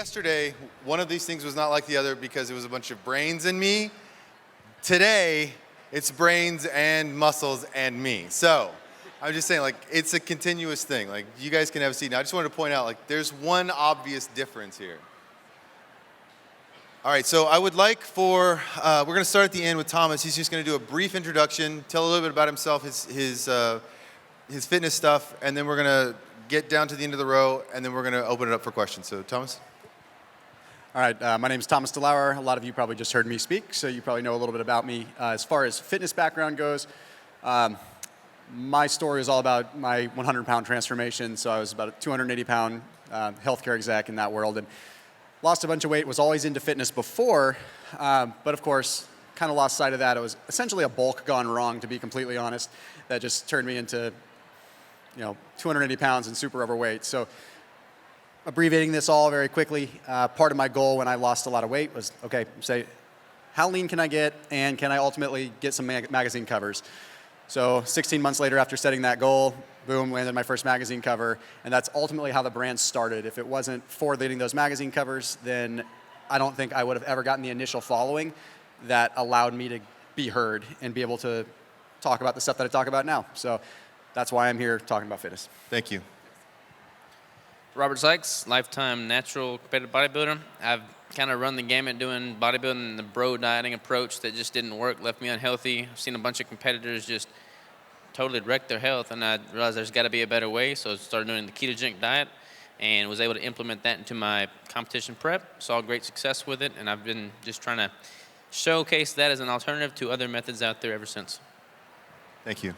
yesterday, one of these things was not like the other because it was a bunch of brains in me. Today, it's brains and muscles and me. So I'm just saying, like, it's a continuous thing. Like, you guys can have a seat. Now, I just wanted to point out, like, there's one obvious difference here. All right, so I would like for, we're going to start at the end with Thomas. He's just going to do a brief introduction, tell a little bit about himself, his fitness stuff, and then we're going to get down to the end of the row, and then we're going to open it up for questions. So, Thomas? All right, my name is Thomas DeLauer. A lot of you probably just heard me speak, so you probably know a little bit about me. As far as fitness background goes, my story is all about my 100-pound transformation. So I was about a 280-pound healthcare exec in that world, and lost a bunch of weight, was always into fitness before, but of course, kind of lost sight of that. It was essentially a bulk gone wrong, to be completely honest, that just turned me into 280 pounds and super overweight. So abbreviating this all very quickly, part of my goal when I lost a lot of weight was, okay, say, how lean can I get, and can I ultimately get some magazine covers? So 16 months later, after setting that goal, boom, landed my first magazine cover, and that's ultimately how the brand started. If it wasn't for leading those magazine covers, then I don't think I would have ever gotten the initial following that allowed me to be heard and be able to talk about the stuff that I talk about now. So that's why I'm here talking about fitness. Thank you. Robert Sykes, lifetime natural competitive bodybuilder. I've kind of run the gamut doing bodybuilding, the bro dieting approach that just didn't work, left me unhealthy. I've seen a bunch of competitors just totally wreck their health, and I realized there's got to be a better way, so I started doing the ketogenic diet and was able to implement that into my competition prep. Saw great success with it, and I've been just trying to showcase that as an alternative to other methods out there ever since. Thank you.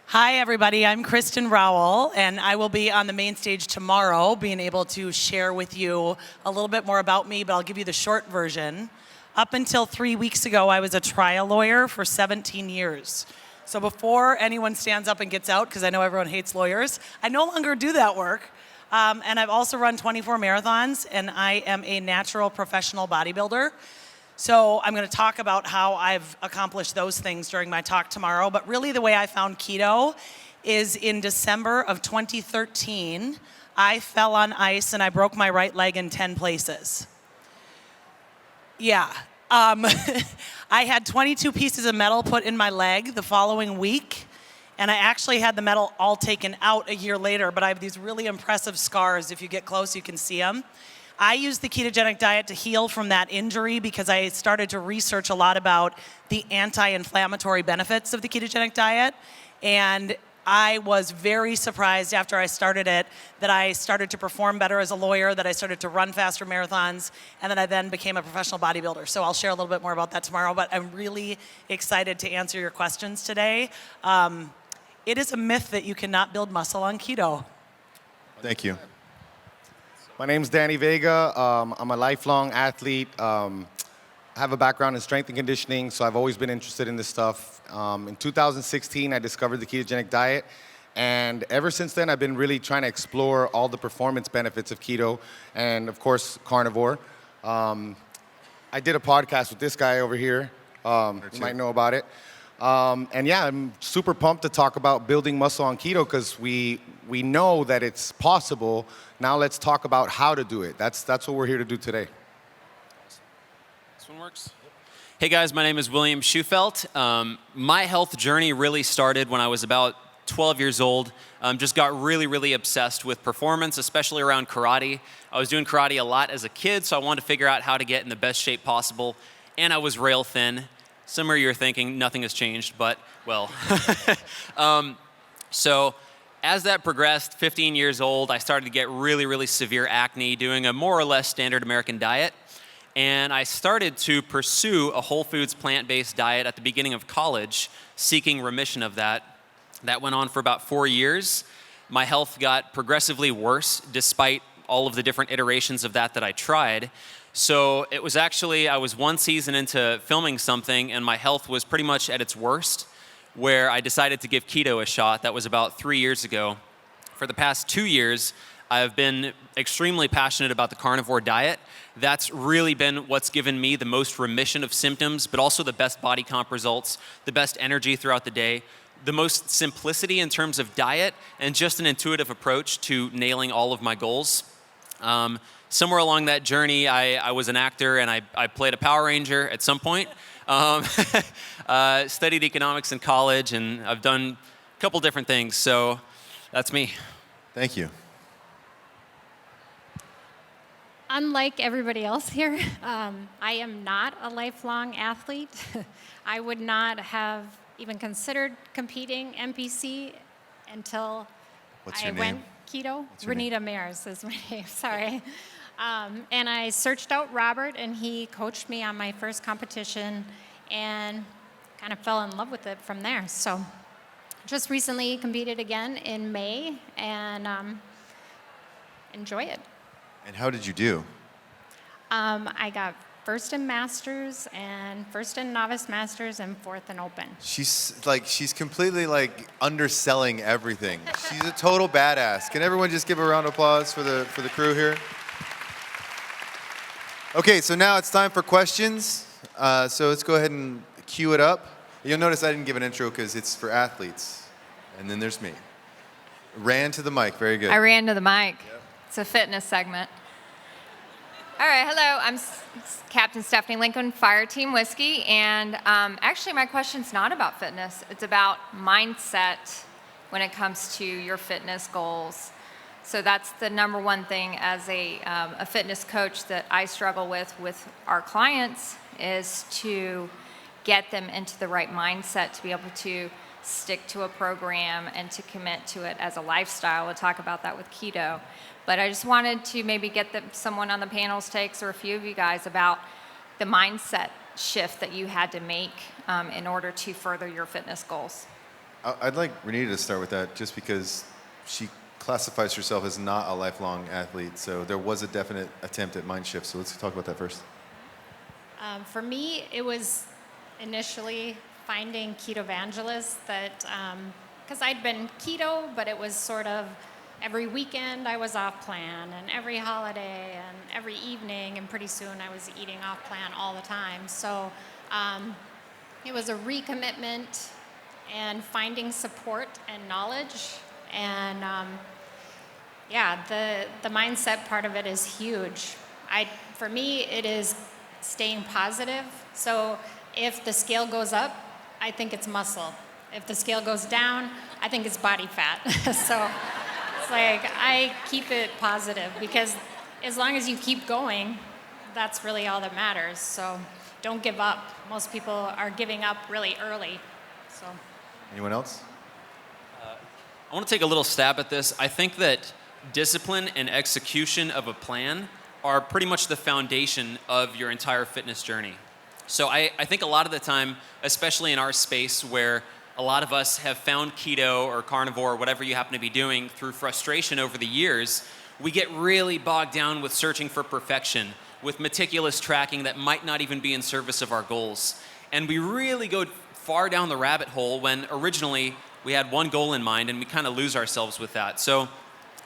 Hi, everybody. I'm Kristen Rowell, and I will be on the main stage tomorrow, being able to share with you a little bit more about me, but I'll give you the short version. Up until 3 weeks ago, I was a trial lawyer for 17 years. So before anyone stands up and gets out, because I know everyone hates lawyers, I no longer do that work. And I've also run 24 marathons, and I am a natural professional bodybuilder. So I'm going to talk about how I've accomplished those things during my talk tomorrow. But really the way I found keto is in December of 2013, I fell on ice and I broke my right leg in 10 places. Yeah. I had 22 pieces of metal put in my leg the following week. And I actually had the metal all taken out a year later. But I have these really impressive scars. If you get close, you can see them. I used the ketogenic diet to heal from that injury because I started to research a lot about the anti-inflammatory benefits of the ketogenic diet. And I was very surprised after I started it that I started to perform better as a lawyer, that I started to run faster marathons, and that I then became a professional bodybuilder. So I'll share a little bit more about that tomorrow, but I'm really excited to answer your questions today. It is a myth that you cannot build muscle on keto. Thank you. My name's Danny Vega. I'm a lifelong athlete. I have a background in strength and conditioning, so I've always been interested in this stuff. In 2016, I discovered the ketogenic diet, and ever since then, I've been really trying to explore all the performance benefits of keto and, of course, carnivore. I did a podcast with this guy over here. You might know about it. And yeah, I'm super pumped to talk about building muscle on keto because we know that it's possible. Now let's talk about how to do it. That's what we're here to do today. This one works. Hey guys, my name is William Schufelt. My health journey really started when I was about 12 years old. Just got really, really obsessed with performance, especially around karate. I was doing karate a lot as a kid, so I wanted to figure out how to get in the best shape possible. And I was rail thin. Some of you are thinking nothing has changed, but, well. So as that progressed, 15 years old, I started to get really, really severe acne, doing a more or less standard American diet. And I started to pursue a whole foods plant-based diet at the beginning of college, seeking remission of that. That went on for about 4 years. My health got progressively worse despite all of the different iterations of that I tried. So it was actually, I was one season into filming something and my health was pretty much at its worst, where I decided to give keto a shot. That was about 3 years ago. For the past 2 years, I've been extremely passionate about the carnivore diet. That's really been what's given me the most remission of symptoms, but also the best body comp results, the best energy throughout the day, the most simplicity in terms of diet, and just an intuitive approach to nailing all of my goals. somewhere along that journey, I was an actor and I played a Power Ranger at some point. Studied economics in college, and I've done a couple different things. So that's me. Thank you. Unlike everybody else here, I am not a lifelong athlete. I would not have even considered competing NPC until What's your I name? went keto. your name? Renita Mares is my name, sorry. And I searched out Robert, and he coached me on my first competition and kind of fell in love with it from there. So just recently competed again in May and enjoy it. And how did you do? I got first in Masters and first in Novice Masters and fourth in Open. She's completely like underselling everything. She's a total badass. Can everyone just give a round of applause for the crew here? Okay, so now it's time for questions. So let's go ahead and cue it up. You'll notice I didn't give an intro because it's for athletes. And then there's me. Ran to the mic, very good. I ran to the mic. It's a fitness segment. All right, hello. I'm Captain Stephanie Lincoln, Fire Team Whiskey, and actually my question's not about fitness. It's about mindset when it comes to your fitness goals. So that's the number one thing as a fitness coach that I struggle with our clients is to get them into the right mindset to be able to stick to a program and to commit to it as a lifestyle. We'll talk about that with keto. But I just wanted to maybe get someone on the panel's takes or a few of you guys about the mindset shift that you had to make in order to further your fitness goals. I'd like Renita to start with that just because she classifies herself as not a lifelong athlete. So there was a definite attempt at mind shift. So let's talk about that first. For me, it was initially finding Ketovangelist that, because I'd been keto, but it was sort of every weekend I was off plan, and every holiday, and every evening, and pretty soon I was eating off plan all the time. So it was a recommitment and finding support and knowledge. And the mindset part of it is huge. For me, it is staying positive. So if the scale goes up, I think it's muscle. If the scale goes down, I think it's body fat. So it's like I keep it positive because as long as you keep going, that's really all that matters. So don't give up. Most people are giving up really early. So. Anyone else? I want to take a little stab at this. I think that discipline and execution of a plan are pretty much the foundation of your entire fitness journey. So I think a lot of the time, especially in our space where a lot of us have found keto or carnivore or whatever you happen to be doing through frustration over the years, we get really bogged down with searching for perfection, with meticulous tracking that might not even be in service of our goals. And we really go far down the rabbit hole when originally we had one goal in mind and we kind of lose ourselves with that. So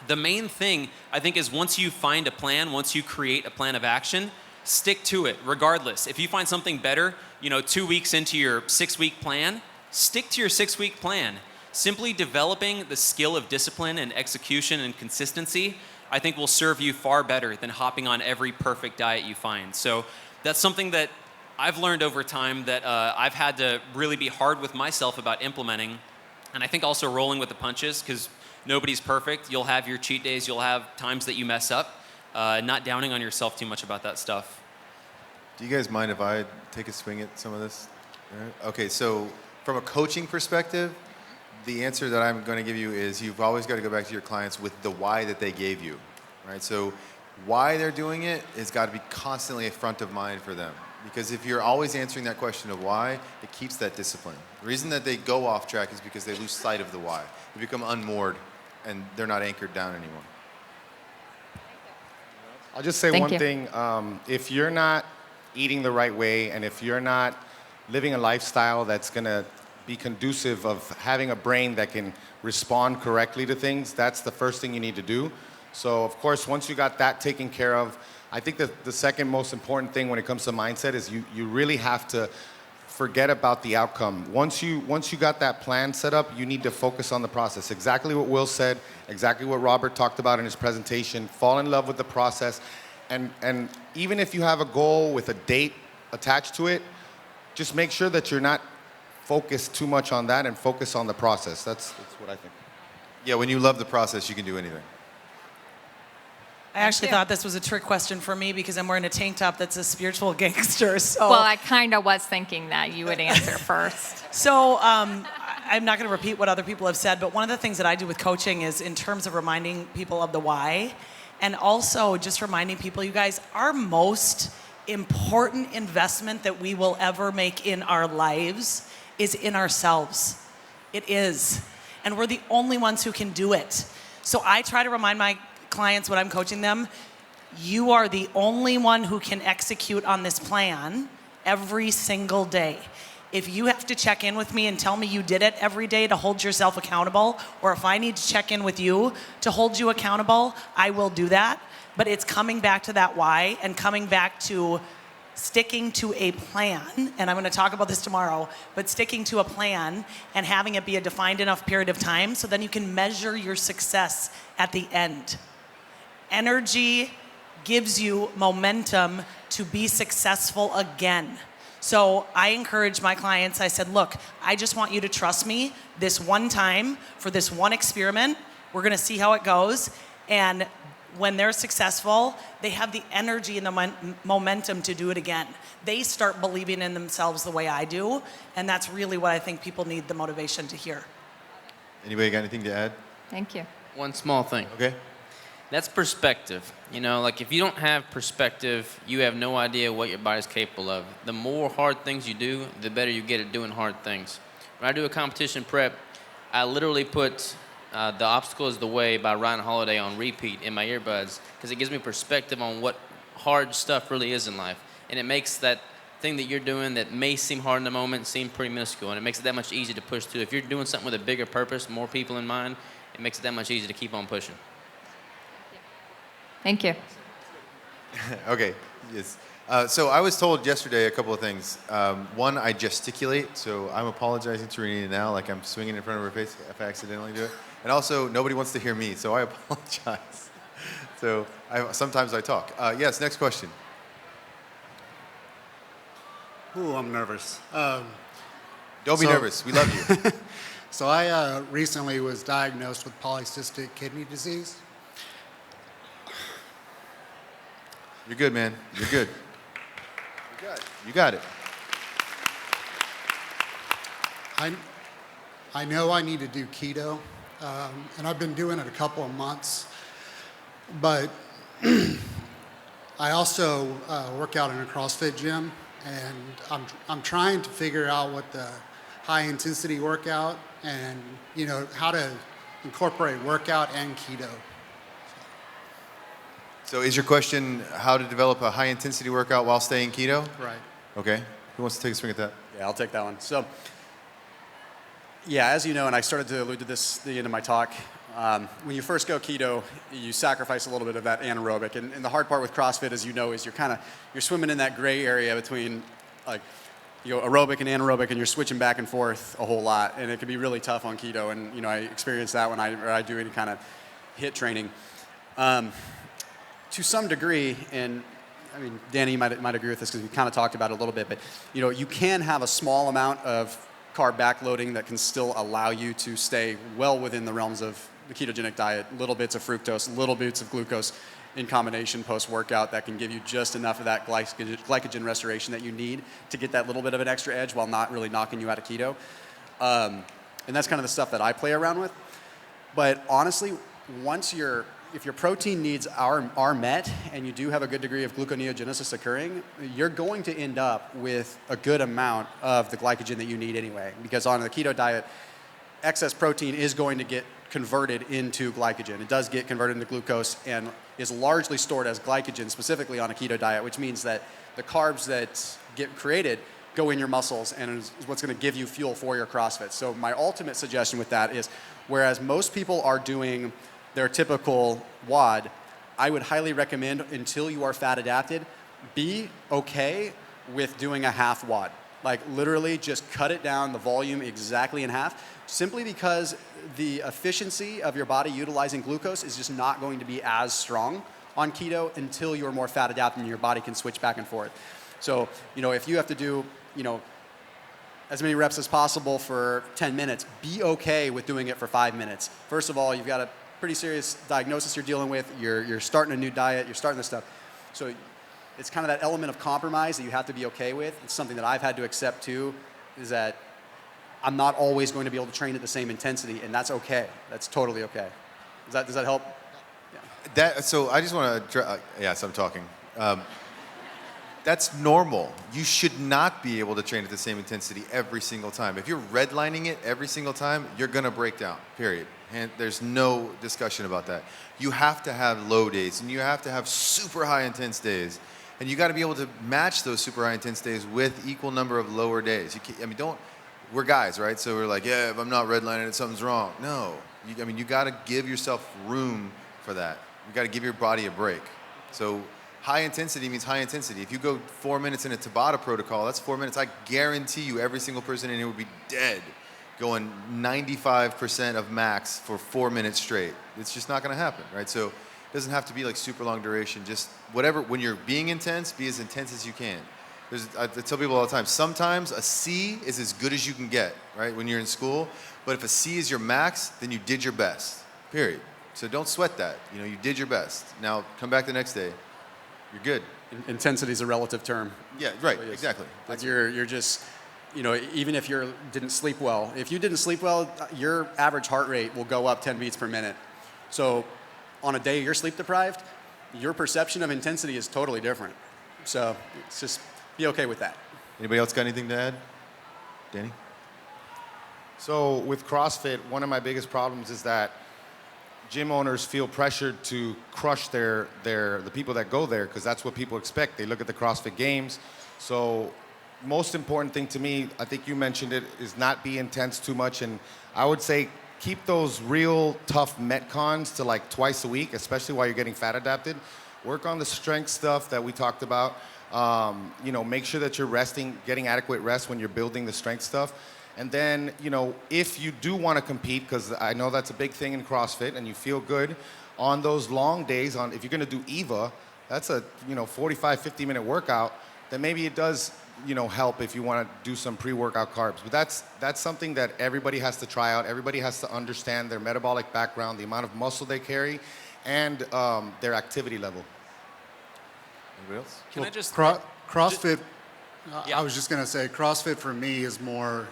the main thing, I think, is once you find a plan, once you create a plan of action, stick to it regardless. If you find something better, 2 weeks into your 6-week plan, stick to your 6-week plan. Simply developing the skill of discipline and execution and consistency, I think will serve you far better than hopping on every perfect diet you find. So that's something that I've learned over time that I've had to really be hard with myself about implementing. And I think also rolling with the punches, because nobody's perfect. You'll have your cheat days. You'll have times that you mess up. Not downing on yourself too much about that stuff. Do you guys mind if I take a swing at some of this? All right. Okay, so from a coaching perspective, the answer that I'm going to give you is you've always got to go back to your clients with the why that they gave you, right? So why they're doing it has got to be constantly front of mind for them. Because if you're always answering that question of why, it keeps that discipline. The reason that they go off track is because they lose sight of the why. They become unmoored and they're not anchored down anymore. I'll just say one thing. If you're not eating the right way and if you're not living a lifestyle that's going to be conducive of having a brain that can respond correctly to things, that's the first thing you need to do. So, of course, once you got that taken care of, I think that the second most important thing when it comes to mindset is you really have to forget about the outcome. Once you got that plan set up, you need to focus on the process. Exactly what Will said, exactly what Robert talked about in his presentation. Fall in love with the process And even if you have a goal with a date attached to it, just make sure that you're not focused too much on that and focus on the process. That's what I think. Yeah, when you love the process, you can do anything. I actually you. thought this was a trick question for me because I'm wearing a tank top that says spiritual gangster. So, Well, I kind of was thinking that you would answer first. I'm not going to repeat what other people have said, but one of the things that I do with coaching is in terms of reminding people of the why, and also just reminding people, you guys, our most important investment that we will ever make in our lives is in ourselves. It is. And we're the only ones who can do it. So I try to remind my clients when I'm coaching them, you are the only one who can execute on this plan every single day. If you have to check in with me and tell me you did it every day to hold yourself accountable, or if I need to check in with you to hold you accountable, I will do that. But it's coming back to that why and coming back to sticking to a plan, and I'm going to talk about this tomorrow, but sticking to a plan and having it be a defined enough period of time so then you can measure your success at the end. Energy gives you momentum to be successful again. So I encourage my clients, I said, look, I just want you to trust me this one time for this one experiment. We're going to see how it goes. And when they're successful, they have the energy and the momentum to do it again. They start believing in themselves the way I do. And that's really what I think people need the motivation to hear. Anybody got anything to add? Thank you. One small thing. Okay. That's perspective. You know, like if you don't have perspective, you have no idea what your body's capable of. The more hard things you do, the better you get at doing hard things. When I do a competition prep, I literally put The Obstacle is the Way by Ryan Holiday on repeat in my earbuds because it gives me perspective on what hard stuff really is in life. And it makes that thing that you're doing that may seem hard in the moment seem pretty minuscule. And it makes it that much easier to push through. If you're doing something with a bigger purpose, more people in mind, it makes it that much easier to keep on pushing. Thank you. Okay, yes. So I was told yesterday a couple of things. One, I gesticulate, so I'm apologizing to Renita now, like I'm swinging in front of her face if I accidentally do it. And also, nobody wants to hear me, so I apologize. So sometimes I talk. Yes, next question. Ooh, I'm nervous. Don't be nervous, we love you. So I recently was diagnosed with polycystic kidney disease. You're good, man. You're good. You got it. I know I need to do keto, and I've been doing it a couple of months, but I also work out in a CrossFit gym, and I'm trying to figure out what the high intensity workout and how to incorporate workout and keto. So is your question how to develop a high intensity workout while staying keto? Right. Okay. Who wants to take a swing at that? Yeah, I'll take that one. So, yeah, as you know, and I started to allude to this at the end of my talk, when you first go keto, you sacrifice a little bit of that anaerobic. And the hard part with CrossFit, as you know, is you're swimming in that gray area between like aerobic and anaerobic, and you're switching back and forth a whole lot. And it can be really tough on keto. And I experience that when I do any kind of HIIT training. To some degree, and I mean, Danny, you might agree with this because we kind of talked about it a little bit, but you can have a small amount of carb backloading that can still allow you to stay well within the realms of the ketogenic diet, little bits of fructose, little bits of glucose in combination post-workout that can give you just enough of that glycogen restoration that you need to get that little bit of an extra edge while not really knocking you out of keto. And that's kind of the stuff that I play around with. But honestly, if your protein needs are met and you do have a good degree of gluconeogenesis occurring, you're going to end up with a good amount of the glycogen that you need anyway. Because on the keto diet, excess protein is going to get converted into glycogen. It does get converted into glucose and is largely stored as glycogen, specifically on a keto diet, which means that the carbs that get created go in your muscles and is what's going to give you fuel for your CrossFit. So my ultimate suggestion with that is, whereas most people are doing their typical WOD, I would highly recommend, until you are fat adapted, be okay with doing a half WOD. Like literally just cut it down, the volume exactly in half, simply because the efficiency of your body utilizing glucose is just not going to be as strong on keto until you're more fat adapted and your body can switch back and forth. So, if you have to do, as many reps as possible for 10 minutes, be okay with doing it for 5 minutes. First of all, you've got a pretty serious diagnosis you're dealing with. You're starting a new diet. You're starting this stuff. So it's kind of that element of compromise that you have to be okay with. It's something that I've had to accept too, is that I'm not always going to be able to train at the same intensity, and that's okay. That's totally okay. Does that help? Yeah. So I just want to, yes, I'm talking. That's normal. You should not be able to train at the same intensity every single time. If you're redlining it every single time, you're going to break down, period. And there's no discussion about that. You have to have low days, and you have to have super high intense days. And you got to be able to match those super high intense days with equal number of lower days. We're guys, right? So we're like, yeah, if I'm not redlining it, something's wrong. No. You got to give yourself room for that. You got to give your body a break. So high intensity means high intensity. If you go 4 minutes in a Tabata protocol, that's 4 minutes. I guarantee you every single person in here would be dead going 95% of max for 4 minutes straight. It's just not going to happen, right? So it doesn't have to be like super long duration. Just whatever, when you're being intense, be as intense as you can. I tell people all the time, sometimes a C is as good as you can get, right, when you're in school. But if a C is your max, then you did your best, period. So don't sweat that. You did your best. Now come back the next day. You're good. Intensity is a relative term. Yeah, right, exactly. Like you're just, even if you didn't sleep well, if you didn't sleep well, your average heart rate will go up 10 beats per minute. So on a day you're sleep deprived, your perception of intensity is totally different. So it's just be okay with that. Anybody else got anything to add? Danny? So with CrossFit, one of my biggest problems is that gym owners feel pressured to crush the people that go there because that's what people expect. They look at the CrossFit Games. So most important thing to me, I think you mentioned it, is not be intense too much. And I would say keep those real tough Metcons to like twice a week, especially while you're getting fat adapted. Work on the strength stuff that we talked about. Make sure that you're resting, getting adequate rest when you're building the strength stuff. And then, if you do want to compete, because I know that's a big thing in CrossFit and you feel good, on those long days, if you're going to do EVA, that's a, 45, 50-minute workout, then maybe it does, help if you want to do some pre-workout carbs. But that's something that everybody has to try out. Everybody has to understand their metabolic background, the amount of muscle they carry, and their activity level. Anybody else? Can I just... CrossFit, Yeah. I was just going to say, CrossFit for me is more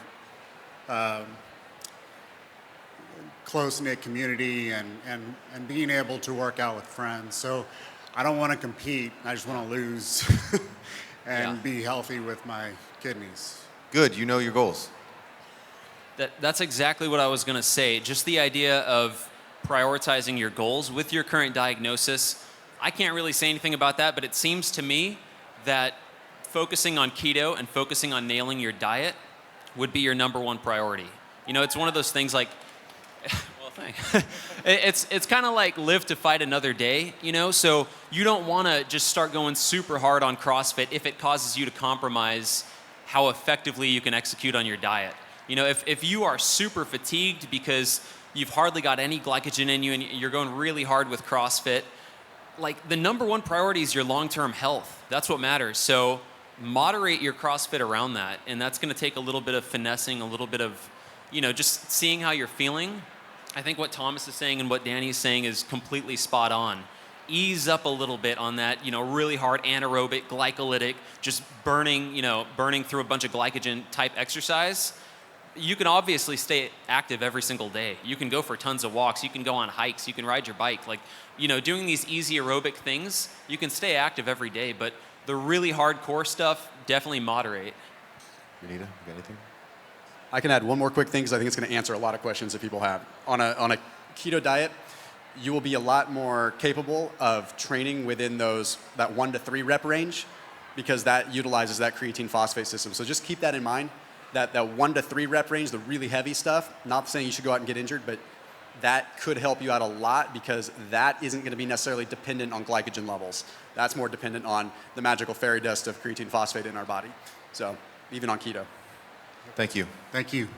close-knit community and being able to work out with friends. So I don't want to compete. I just want to lose and be healthy with my kidneys. Good. You know your goals. That's exactly what I was going to say. Just the idea of prioritizing your goals with your current diagnosis. I can't really say anything about that, but it seems to me that focusing on keto and focusing on nailing your diet would be your number one priority. It's one of those things like, well, thanks. It's kind of like live to fight another day, So you don't want to just start going super hard on CrossFit if it causes you to compromise how effectively you can execute on your diet. If you are super fatigued because you've hardly got any glycogen in you and you're going really hard with CrossFit, like the number one priority is your long-term health. That's what matters. So moderate your CrossFit around that, and that's going to take a little bit of finessing, a little bit of, just seeing how you're feeling. I think what Thomas is saying and what Danny is saying is completely spot on. Ease up a little bit on that, really hard anaerobic, glycolytic, just burning through a bunch of glycogen type exercise. You can obviously stay active every single day. You can go for tons of walks. You can go on hikes. You can ride your bike. Doing these easy aerobic things, you can stay active every day, but the really hardcore stuff, definitely moderate. Renita, you got anything? I can add one more quick thing because I think it's going to answer a lot of questions that people have. On a keto diet, you will be a lot more capable of training within that 1 to 3 rep range because that utilizes that creatine phosphate system. So just keep that in mind, that 1 to 3 rep range, the really heavy stuff, not saying you should go out and get injured, but that could help you out a lot because that isn't going to be necessarily dependent on glycogen levels. That's more dependent on the magical fairy dust of creatine phosphate in our body. So even on keto. Thank you. Thank you.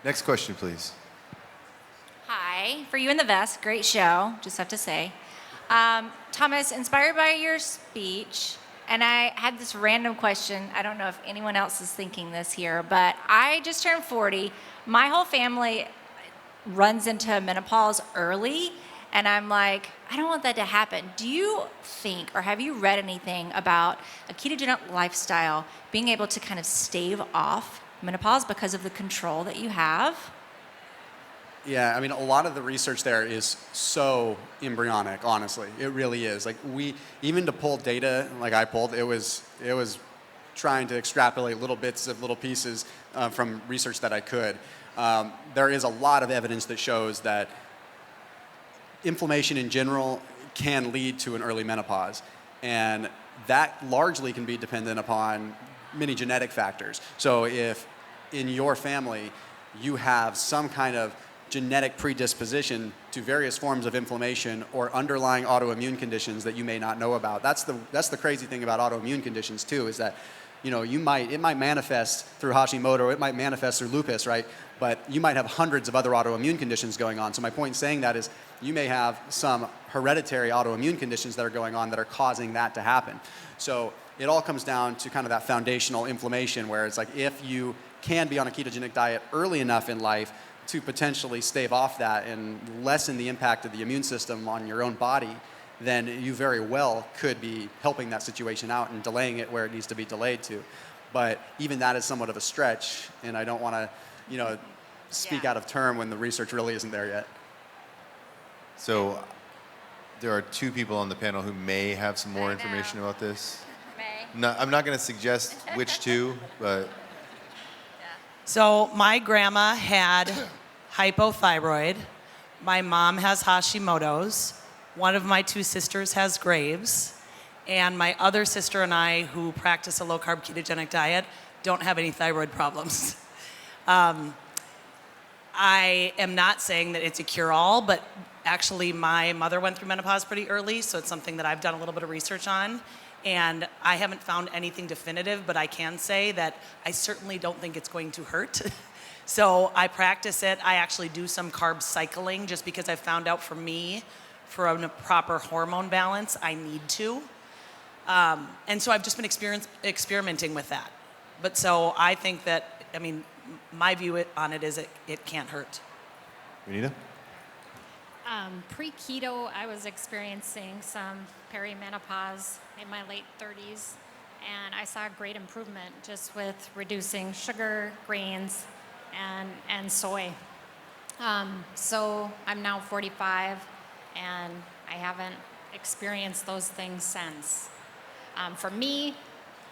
Next question, please. Hi, for you in the vest, great show, just have to say. Thomas, inspired by your speech, and I had this random question. I don't know if anyone else is thinking this here, but I just turned 40. My whole family runs into menopause early, and I'm like, I don't want that to happen. Do you think, or have you read anything about a ketogenic lifestyle being able to kind of stave off menopause because of the control that you have? Yeah, I mean, a lot of the research there is so embryonic, honestly. It really is. Like even to pull data like I pulled, it was trying to extrapolate little bits of little pieces from research that I could. There is a lot of evidence that shows that inflammation in general can lead to an early menopause. And that largely can be dependent upon many genetic factors. So if in your family you have some kind of genetic predisposition to various forms of inflammation or underlying autoimmune conditions that you may not know about. That's the crazy thing about autoimmune conditions too, is that it might manifest through Hashimoto, it might manifest through lupus, right? But you might have hundreds of other autoimmune conditions going on. So my point in saying that is you may have some hereditary autoimmune conditions that are going on that are causing that to happen. So it all comes down to kind of that foundational inflammation where it's like if you can be on a ketogenic diet early enough in life to potentially stave off that and lessen the impact of the immune system on your own body, then you very well could be helping that situation out and delaying it where it needs to be delayed to. But even that is somewhat of a stretch, and I don't want to, speak out of term when the research really isn't there yet. So there are two people on the panel who may have some more information about this. I'm not going to suggest which two, but... So my grandma had hypothyroid. My mom has Hashimoto's. One of my two sisters has Graves. And my other sister and I, who practice a low-carb ketogenic diet, don't have any thyroid problems. I am not saying that it's a cure-all, but actually my mother went through menopause pretty early, so it's something that I've done a little bit of research on. And I haven't found anything definitive, but I can say that I certainly don't think it's going to hurt. So I practice it. I actually do some carb cycling just because I found out for me, for a proper hormone balance, I need to. And so I've just been experimenting with that. But so I think that, my view on it is it can't hurt. Renita? Pre-keto, I was experiencing some perimenopause in my late 30s, and I saw great improvement just with reducing sugar, grains, and soy. So I'm now 45, and I haven't experienced those things since. For me,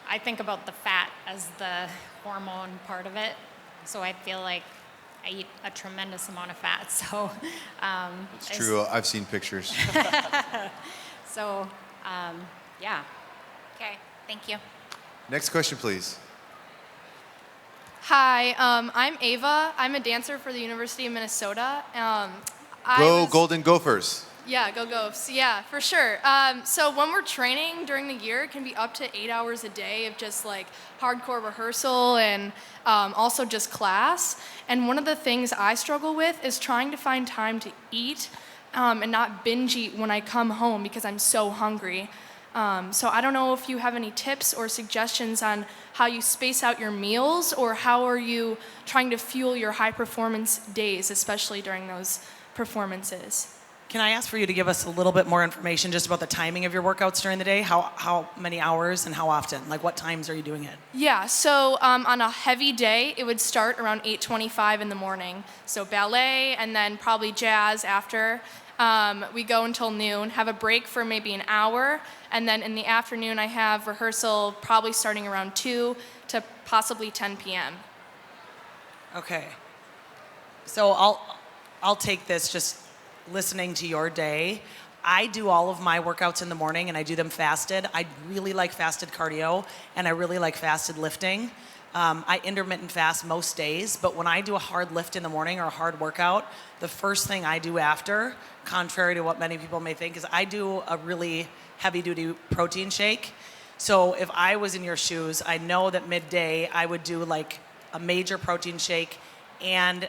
I think about the fat as the hormone part of it, so I feel like I eat a tremendous amount of fat, so... it's true, I've seen pictures. So, yeah. Okay, thank you. Next question, please. Hi, I'm Ava. I'm a dancer for the University of Minnesota. Go Golden Gophers. Yeah, go Gophs. Yeah, for sure. So when we're training during the year, it can be up to 8 hours a day of just like hardcore rehearsal and also just class. And one of the things I struggle with is trying to find time to eat and not binge eat when I come home because I'm so hungry. So I don't know if you have any tips or suggestions on how you space out your meals or how are you trying to fuel your high performance days, especially during those performances. Can I ask for you to give us a little bit more information just about the timing of your workouts during the day? How many hours and how often? Like what times are you doing it? Yeah, so on a heavy day, it would start around 8:25 in the morning. So ballet and then probably jazz after. We go until noon, have a break for maybe an hour, and then in the afternoon I have rehearsal probably starting around 2 to possibly 10 p.m. Okay. So I'll take this just listening to your day. I do all of my workouts in the morning and I do them fasted. I really like fasted cardio and I really like fasted lifting. I intermittent fast most days, but when I do a hard lift in the morning or a hard workout, the first thing I do after, contrary to what many people may think, is I do a really heavy duty protein shake. So if I was in your shoes, I know that midday I would do like a major protein shake and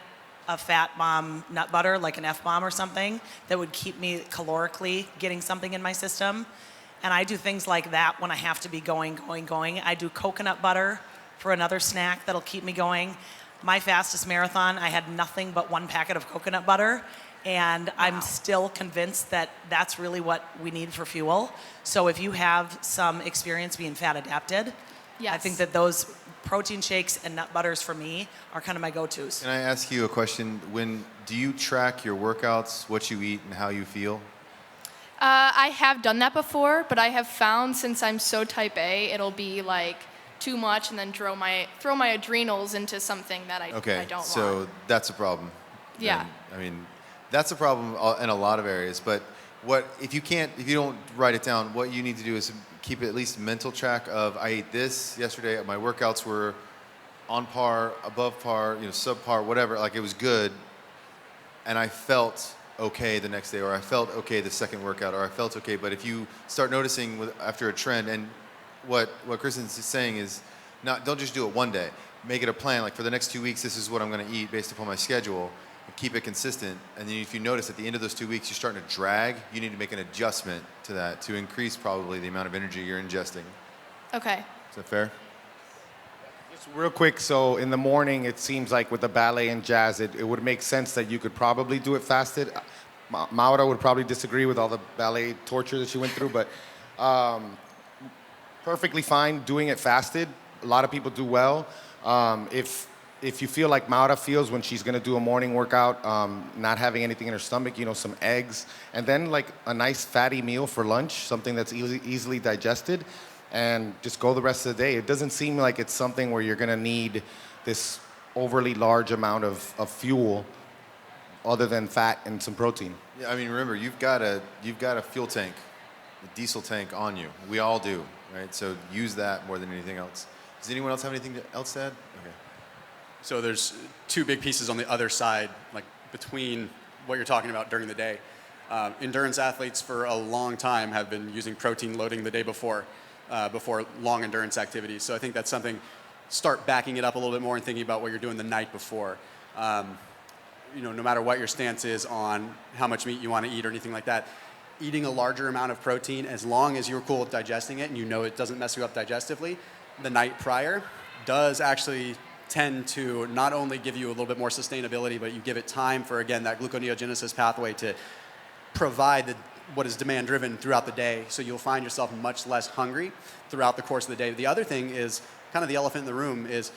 a fat bomb nut butter, like an F-bomb or something, that would keep me calorically getting something in my system. And I do things like that when I have to be going. I do coconut butter for another snack that'll keep me going. My fastest marathon, I had nothing but 1 packet of coconut butter. And I'm still convinced that that's really what we need for fuel. So if you have some experience being fat adapted, Yes. I think that those protein shakes and nut butters for me are kind of my go-tos. Can I ask you a question? Do you track your workouts, what you eat, and how you feel? I have done that before, but I have found since I'm so type A, it'll be like too much and then throw my adrenals into something that I don't want. So that's a problem. Yeah. Then, I mean, that's a problem in a lot of areas. But if you don't write it down, what you need to do is keep at least mental track of, I ate this yesterday. My workouts were on par, above par, subpar, whatever. Like, it was good, and I felt okay the next day, or I felt okay the second workout, or I felt okay. But if you start noticing after a trend, and what Kristen's saying is, don't just do it one day. Make it a plan. Like, for the next 2 weeks, this is what I'm going to eat based upon my schedule. Keep it consistent, and then if you notice at the end of those 2 weeks you're starting to drag, you need to make an adjustment to that to increase probably the amount of energy you're ingesting. Okay. Is that fair? Just real quick, so in the morning, it seems like with the ballet and jazz, it would make sense that you could probably do it fasted. Maura would probably disagree with all the ballet torture that she went through, but perfectly fine doing it fasted. A lot of people do well. If you feel like Maura feels when she's gonna do a morning workout, not having anything in her stomach, some eggs, and then like a nice fatty meal for lunch, something that's easily digested, and just go the rest of the day. It doesn't seem like it's something where you're gonna need this overly large amount of fuel other than fat and some protein. Yeah, I mean, remember, you've got a fuel tank, a diesel tank on you. We all do, right? So use that more than anything else. Does anyone else have anything else to add? Okay. So there's 2 big pieces on the other side, like between what you're talking about during the day. Endurance athletes for a long time have been using protein loading the day before long endurance activities. So I think that's something, start backing it up a little bit more and thinking about what you're doing the night before. No matter what your stance is on how much meat you want to eat or anything like that, eating a larger amount of protein, as long as you're cool with digesting it and it doesn't mess you up digestively, the night prior does actually tend to not only give you a little bit more sustainability, but you give it time for, again, that gluconeogenesis pathway to provide what is demand driven throughout the day. So you'll find yourself much less hungry throughout the course of the day. The other thing is kind of the elephant in the room is,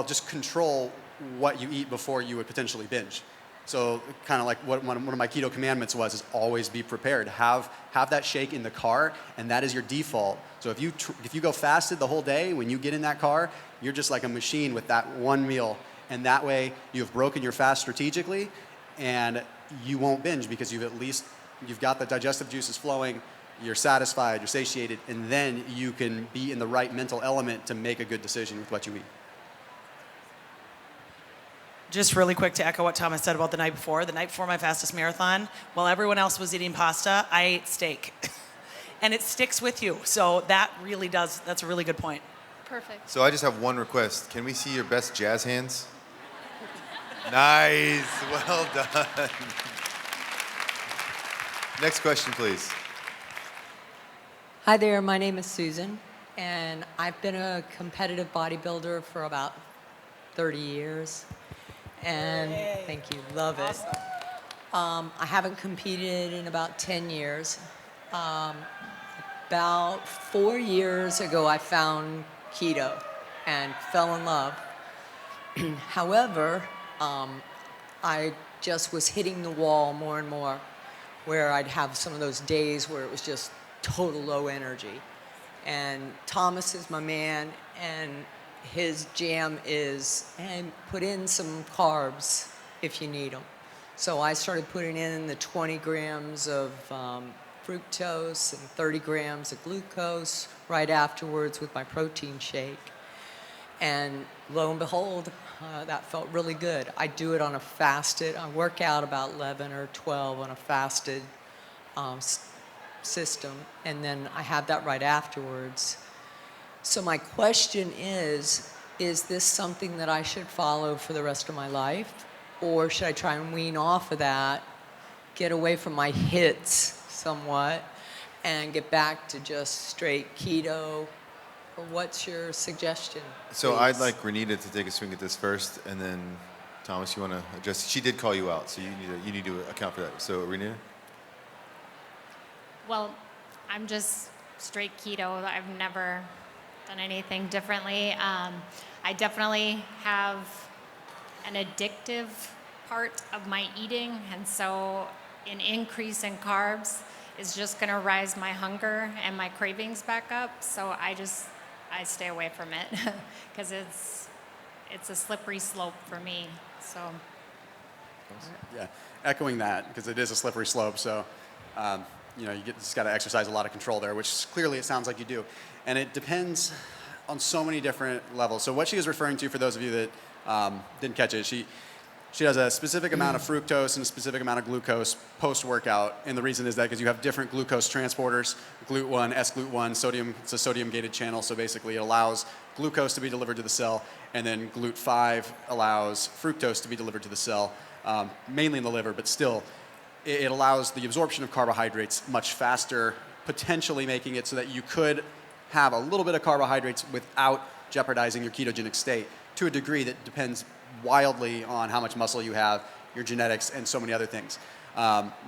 just control what you eat before you would potentially binge. So kind of like what one of my keto commandments is always be prepared. Have that shake in the car, and that is your default. So if you go fasted the whole day, when you get in that car, you're just like a machine with that one meal. And that way you've broken your fast strategically, and you won't binge because you've got the digestive juices flowing, you're satisfied, you're satiated, and then you can be in the right mental element to make a good decision with what you eat. Just really quick to echo what Thomas said about the night before. The night before my fastest marathon, while everyone else was eating pasta, I ate steak. And it sticks with you. So that's a really good point. Perfect. So I just have one request. Can we see your best jazz hands? Nice. Well done. Next question, please. Hi there, my name is Susan, and I've been a competitive bodybuilder for about 30 years. And thank you, love it. I haven't competed in about 10 years. About 4 years ago, I found keto and fell in love. However, I just was hitting the wall more and more, where I'd have some of those days where it was just total low energy. And Thomas is my man, and his jam is, and put in some carbs if you need them. So I started putting in the 20 grams of fructose and 30 grams of glucose right afterwards with my protein shake. And lo and behold, that felt really good. I do it on a fasted, I work out about 11 or 12 on a fasted system, and then I have that right afterwards. So my question is this something that I should follow for the rest of my life? or should I try and wean off of that, get away from my hits somewhat, and get back to just straight keto? Or what's your suggestion? So please? I'd like Renita to take a swing at this first, and then Thomas, you want to address? She did call you out, so you need to account for that. So Renita. Well, I'm just straight keto. I've never done anything differently. I definitely have an addictive part of my eating, and so an increase in carbs is just going to rise my hunger and my cravings back up. So I stay away from it because it's a slippery slope for me. So Yeah, echoing that, because it is a slippery slope. So, you just got to exercise a lot of control there, which clearly it sounds like you do. And it depends on so many different levels. So what she is referring to, for those of you that didn't catch it, she has a specific amount of fructose and a specific amount of glucose post-workout. And the reason is that because you have different glucose transporters, GLUT1, S-GLUT1, sodium, it's a sodium-gated channel. So basically it allows glucose to be delivered to the cell, and then GLUT5 allows fructose to be delivered to the cell, mainly in the liver, but still, it allows the absorption of carbohydrates much faster, potentially making it so that you could have a little bit of carbohydrates without jeopardizing your ketogenic state to a degree that depends wildly on how much muscle you have, your genetics, and so many other things.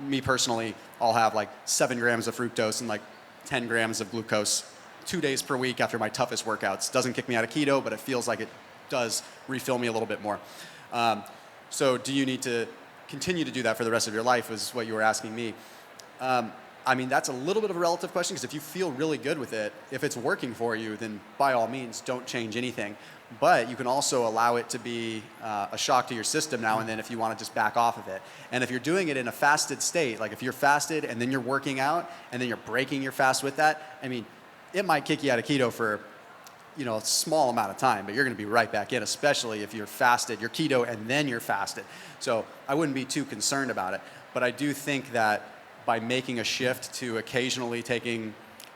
Me personally, I'll have like 7 grams of fructose and like 10 grams of glucose 2 days per week after my toughest workouts. Doesn't kick me out of keto, but it feels like it does refill me a little bit more. So do you need to continue to do that for the rest of your life, is what you were asking me. I mean, that's a little bit of a relative question, because if you feel really good with it, if it's working for you, then by all means, don't change anything. But you can also allow it to be a shock to your system now and then if you want to just back off of it. And if you're doing it in a fasted state, like if you're fasted and then you're working out and then you're breaking your fast with that, I mean, it might kick you out of keto for a small amount of time, but you're going to be right back in, especially if you're fasted, you're keto, and then you're fasted. So I wouldn't be too concerned about it. But I do think that by making a shift to occasionally taking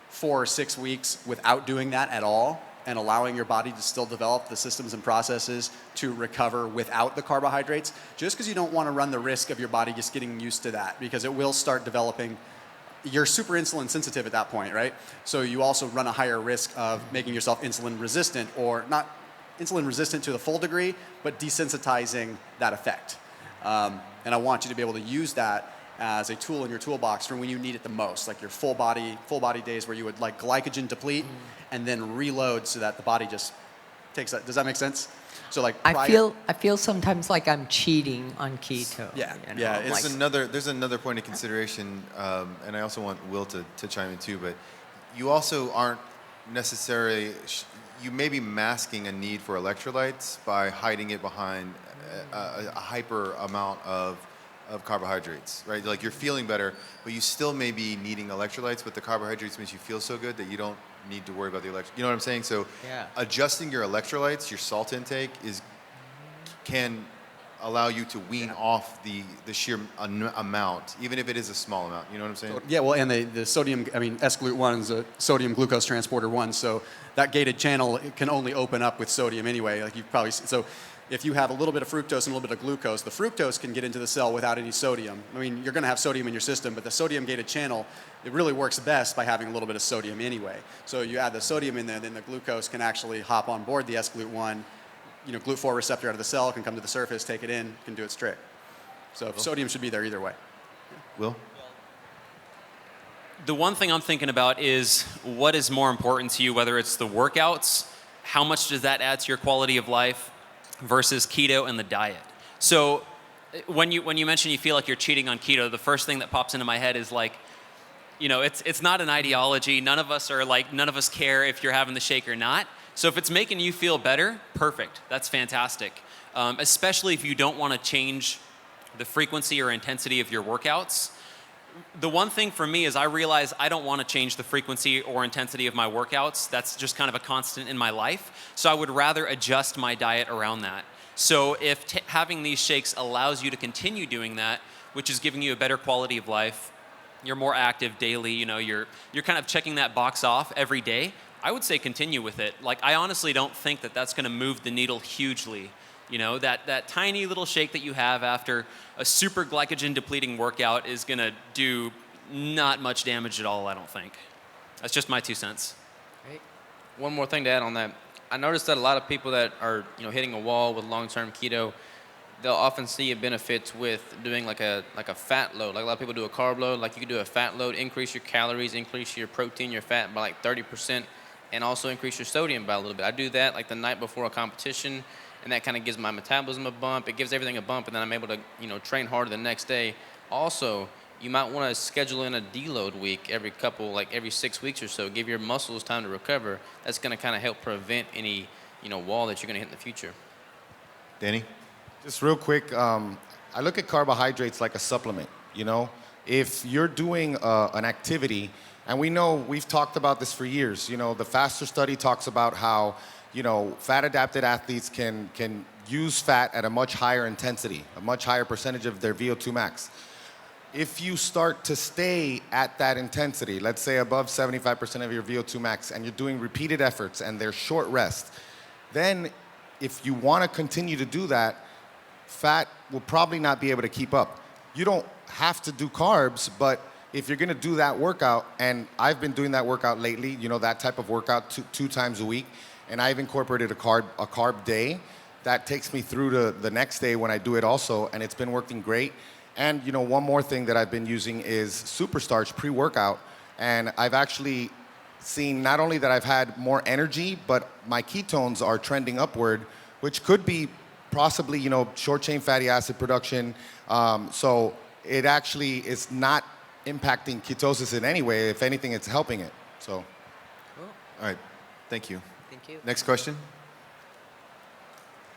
4 or 6 weeks without doing that at all, and allowing your body to still develop the systems and processes to recover without the carbohydrates, just because you don't want to run the risk of your body just getting used to that, because it will start developing. You're super insulin sensitive at that point, right? So you also run a higher risk of making yourself insulin resistant, or not insulin resistant to the full degree, but desensitizing that effect. And I want you to be able to use that as a tool in your toolbox for when you need it the most, like your full body days where you would like glycogen deplete and then reload so that the body just takes that. Does that make sense? So like I feel sometimes like I'm cheating on keto. Yeah, you know, yeah. There's another point of consideration, and I also want Will to chime in too. But you also aren't necessarily. You may be masking a need for electrolytes by hiding it behind a hyper amount of carbohydrates, right? Like you're feeling better, but you still may be needing electrolytes, but the carbohydrates makes you feel so good that you don't need to worry about the electrolytes. You know what I'm saying? So adjusting your electrolytes, your salt intake can allow you to wean off the sheer amount, even if it is a small amount. You know what I'm saying? Yeah, well, and the sodium, S-GLUT1 is a sodium glucose transporter 1, so that gated channel can only open up with sodium anyway. Like you probably, so if you have a little bit of fructose and a little bit of glucose, the fructose can get into the cell without any sodium. I mean, you're going to have sodium in your system, but the sodium-gated channel, it really works best by having a little bit of sodium anyway. So you add the sodium in there, then the glucose can actually hop on board the S-GLUT1. GLUT4 receptor out of the cell can come to the surface, take it in, can do its trick. So sodium should be there either way. Will? The one thing I'm thinking about is what is more important to you, whether it's the workouts, how much does that add to your quality of life, versus keto and the diet. So when you mention you feel like you're cheating on keto, the first thing that pops into my head is like, it's not an ideology. None of us care if you're having the shake or not. So if it's making you feel better, perfect. That's fantastic. Especially if you don't want to change the frequency or intensity of your workouts. The one thing for me is I realize I don't want to change the frequency or intensity of my workouts. That's just kind of a constant in my life. So I would rather adjust my diet around that. So if having these shakes allows you to continue doing that, which is giving you a better quality of life, you're more active daily, you're kind of checking that box off every day, I would say continue with it. Like, I honestly don't think that that's going to move the needle hugely. You know, that tiny little shake that you have after a super glycogen depleting workout is going to do not much damage at all, I don't think. That's just my 2 cents. Great. One more thing to add on that. I noticed that a lot of people that are, hitting a wall with long-term keto, they'll often see a benefit with doing like a fat load. Like a lot of people do a carb load. Like you could do a fat load, increase your calories, increase your protein, your fat by like 30%, and also increase your sodium by a little bit. I do that like the night before a competition, and that kind of gives my metabolism a bump. It gives everything a bump, and then I'm able to, train harder the next day. Also, you might want to schedule in a deload week every 6 weeks or so. Give your muscles time to recover. That's going to kind of help prevent any, wall that you're going to hit in the future. Danny? Just real quick, I look at carbohydrates like a supplement, If you're doing an activity, and we know we've talked about this for years, the FASTER study talks about how, fat-adapted athletes can use fat at a much higher intensity, a much higher percentage of their VO2 max. If you start to stay at that intensity, let's say above 75% of your VO2 max, and you're doing repeated efforts and they're short rest, then if you want to continue to do that, fat will probably not be able to keep up. You don't have to do carbs, but if you're going to do that workout, and I've been doing that workout lately, that type of workout two times a week, and I've incorporated a carb day, that takes me through to the next day when I do it also, and it's been working great. And one more thing that I've been using is Superstarch pre-workout, and I've actually seen not only that I've had more energy, but my ketones are trending upward, which could be possibly, short-chain fatty acid production. So it actually is not impacting ketosis in any way. If anything, it's helping it. So. Cool. All right. Thank you. Thank you. Next question.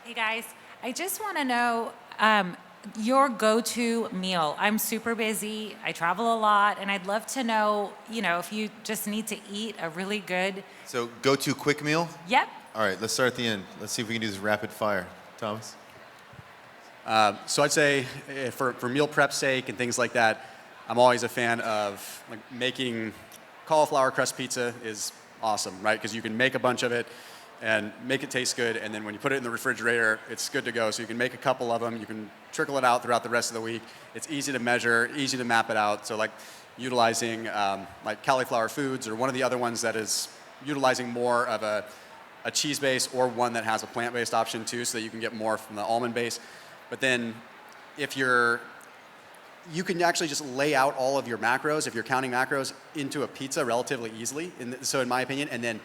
Hey guys, I just want to know your go-to meal. I'm super busy. I travel a lot, and I'd love to know, if you just need to eat a really good. So go-to quick meal? Yep. All right, let's start at the end. Let's see if we can do this rapid fire. Thomas? So I'd say for meal prep sake and things like that, I'm always a fan of making cauliflower crust pizza is awesome, right? Because you can make a bunch of it and make it taste good, and then when you put it in the refrigerator, it's good to go. So you can make a couple of them, you can trickle it out throughout the rest of the week. It's easy to measure, easy to map it out. So utilizing cauliflower foods, or one of the other ones that is utilizing more of a cheese base, or one that has a plant-based option too, so that you can get more from the almond base. But then you can actually just lay out all of your macros, if you're counting macros, into a pizza relatively easily. So in my opinion, and then,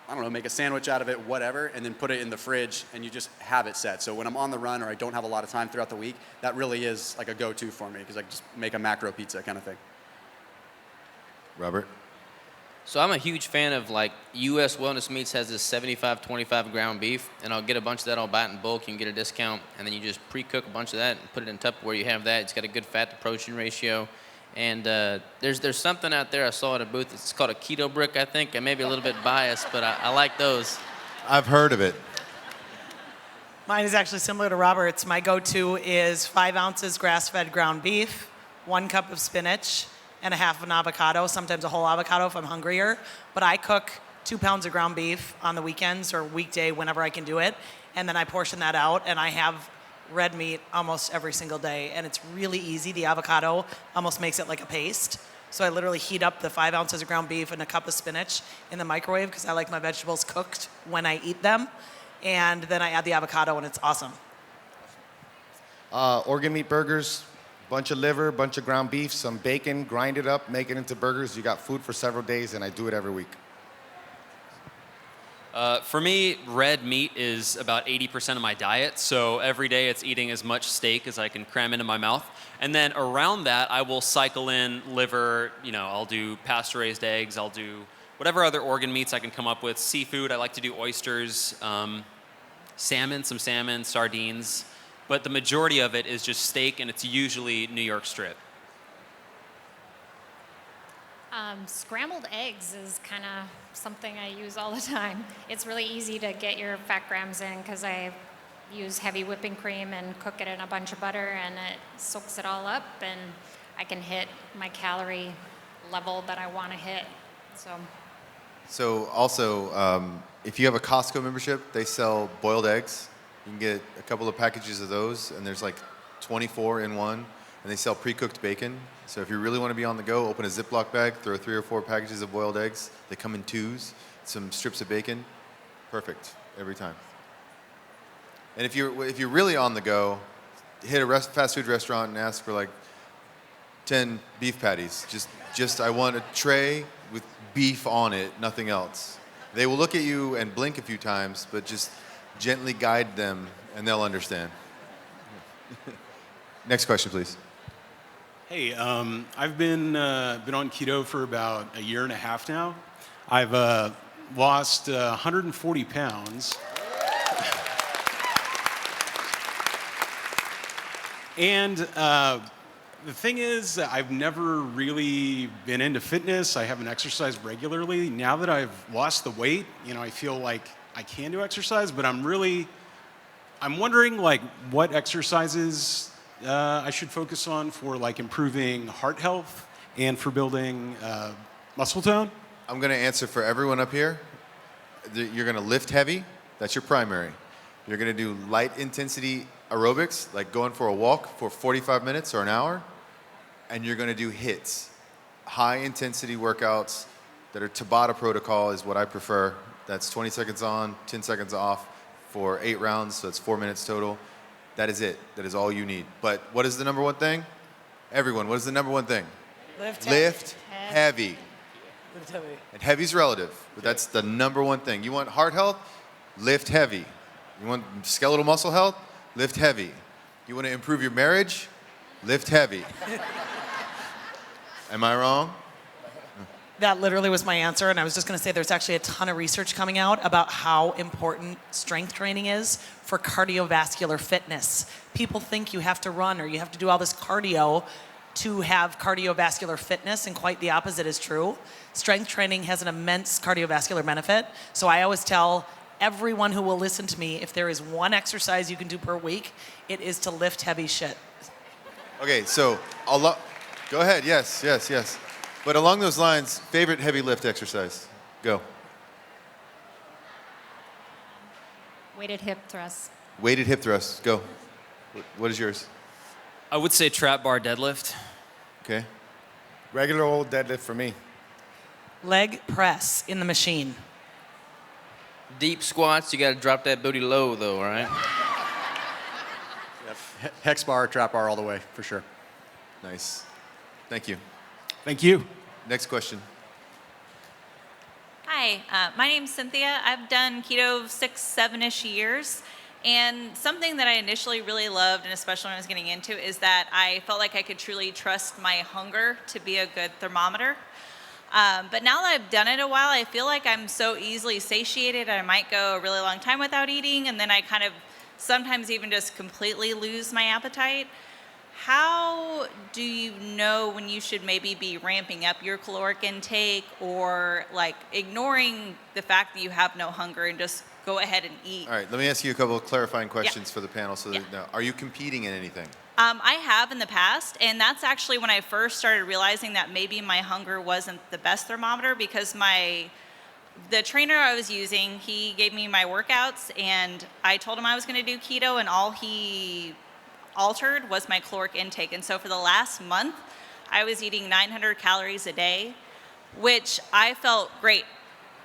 I don't know, make a sandwich out of it, whatever, and then put it in the fridge, and you just have it set. So when I'm on the run or I don't have a lot of time throughout the week, that really is like a go-to for me, because I just make a macro pizza kind of thing. Robert? So I'm a huge fan of U.S. Wellness Meats has this 75-25 ground beef, and I'll get a bunch of that. I'll buy it in bulk. You can get a discount, and then you just pre-cook a bunch of that and put it in Tupperware. You have that. It's got a good fat to protein ratio. And there's something out there I saw at a booth. It's called a keto brick, I think. I may be a little bit biased, but I like those. I've heard of it. Mine is actually similar to Robert's. My go-to is 5 ounces grass-fed ground beef, 1 cup of spinach, and a half of an avocado, sometimes a whole avocado if I'm hungrier. But I cook 2 pounds of ground beef on the weekends or weekday whenever I can do it, and then I portion that out, and I have red meat almost every single day, and it's really easy. The avocado almost makes it like a paste. So I literally heat up the 5 ounces of ground beef and a cup of spinach in the microwave, because I like my vegetables cooked when I eat them, and then I add the avocado, and it's awesome. Organ meat burgers, bunch of liver, bunch of ground beef, some bacon, grind it up, make it into burgers. You got food for several days, and I do it every week. For me, red meat is about 80% of my diet, so every day it's eating as much steak as I can cram into my mouth. And then around that, I will cycle in liver, I'll do pasture-raised eggs, I'll do whatever other organ meats I can come up with. Seafood, I like to do oysters, some salmon, sardines. But the majority of it is just steak, and it's usually New York strip. Scrambled eggs is kind of something I use all the time. It's really easy to get your fat grams in, because I use heavy whipping cream and cook it in a bunch of butter, and it soaks it all up, and I can hit my calorie level that I want to hit. So also, if you have a Costco membership, they sell boiled eggs. You can get a couple of packages of those, and there's like 24 in one, and they sell pre-cooked bacon. So if you really want to be on the go, open a Ziploc bag, throw 3 or 4 packages of boiled eggs. They come in 2s, some strips of bacon. Perfect every time. And if you're really on the go, hit a fast food restaurant and ask for like 10 beef patties. Just I want a tray with beef on it, nothing else. They will look at you and blink a few times, but just gently guide them and they'll understand. Next question, please. Hey, I've been on keto for about a year and a half now. I've lost 140 pounds. And the thing is, I've never really been into fitness. I haven't exercised regularly. Now that I've lost the weight, I feel like I can do exercise, but I'm wondering like what exercises I should focus on for like improving heart health and for building muscle tone. I'm going to answer for everyone up here. You're going to lift heavy. That's your primary. You're going to do light intensity aerobics, like going for a walk for 45 minutes or an hour. And you're going to do hits. High intensity workouts that are Tabata protocol is what I prefer. That's 20 seconds on, 10 seconds off for 8 rounds. So that's 4 minutes total. That is it. That is all you need. But what is the number one thing? Everyone, what is the number one thing? Lift heavy. Lift heavy. And heavy's relative, but that's the number one thing. You want heart health? Lift heavy. You want skeletal muscle health? Lift heavy. You want to improve your marriage? Lift heavy. Am I wrong? That literally was my answer, and I was just going to say there's actually a ton of research coming out about how important strength training is for cardiovascular fitness. People think you have to run or you have to do all this cardio to have cardiovascular fitness, and quite the opposite is true. Strength training has an immense cardiovascular benefit, so I always tell everyone who will listen to me, if there is one exercise you can do per week, it is to lift heavy shit. Okay, so go ahead, yes. But along those lines, favorite heavy lift exercise? Go. Weighted hip thrusts. Weighted hip thrusts, go. What is yours? I would say trap bar deadlift. Okay. Regular old deadlift for me. Leg press in the machine. Deep squats, you got to drop that booty low, though, right? Yep. Hex bar, trap bar all the way, for sure. Nice. Thank you. Thank you. Next question. Hi, my name's Cynthia. I've done keto 6-7-ish years. And something that I initially really loved, and especially when I was getting into, is that I felt like I could truly trust my hunger to be a good thermometer. But now that I've done it a while, I feel like I'm so easily satiated. I might go a really long time without eating, and then I kind of sometimes even just completely lose my appetite. How do you know when you should maybe be ramping up your caloric intake, or like ignoring the fact that you have no hunger and just go ahead and eat? All right, let me ask you a couple of clarifying questions Yeah. for the panel. So that, now, are you competing in anything? I have in the past, and that's actually when I first started realizing that maybe my hunger wasn't the best thermometer, because the trainer I was using, he gave me my workouts, and I told him I was going to do keto, and all he altered was my caloric intake. And so for the last month, I was eating 900 calories a day, which I felt great.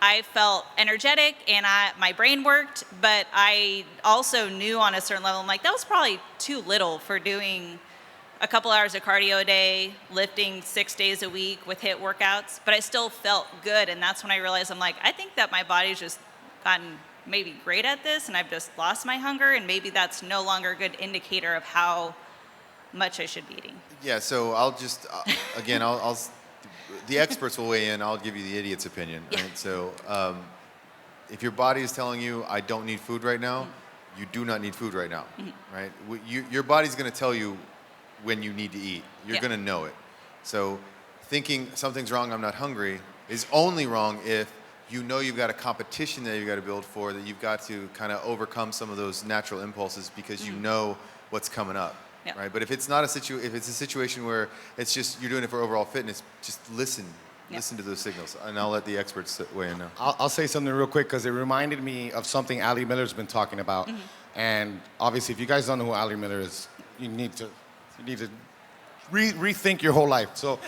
I felt energetic and my brain worked, but I also knew on a certain level, I'm like, that was probably too little for doing a couple hours of cardio a day, lifting 6 days a week with HIIT workouts, but I still felt good. And that's when I realized, I'm like, I think that my body's just gotten maybe great at this, and I've just lost my hunger, and maybe that's no longer a good indicator of how much I should be eating. Yeah, so I'll just, again, I'll the experts will weigh in. I'll give you the idiot's opinion. Yeah. Right? So if your body is telling you, I don't need food right now, you do not need food right now, right? Your body's going to tell you when you need to eat. You're going to know it. So thinking something's wrong, I'm not hungry, is only wrong if you know you've got a competition that you've got to build for, that you've got to kind of overcome some of those natural impulses because you know what's coming up. Yeah. Right, but if it's not if it's a situation where it's just you're doing it for overall fitness, just listen to those signals, and I'll let the experts weigh in now. I'll say something real quick because it reminded me of something Ali Miller's been talking about. And obviously, if you guys don't know who Ali Miller is, you need to rethink your whole life. So,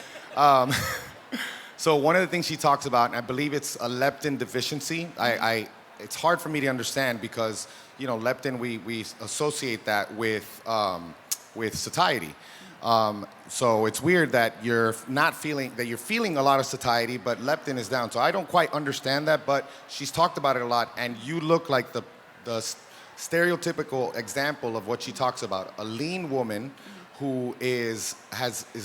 so one of the things she talks about, and I believe it's a leptin deficiency. It's hard for me to understand because, you know, leptin, we associate that with satiety. So it's weird that you're feeling a lot of satiety, but leptin is down. So I don't quite understand that, but she's talked about it a lot, and you look like the stereotypical example of what she talks about. A lean woman who is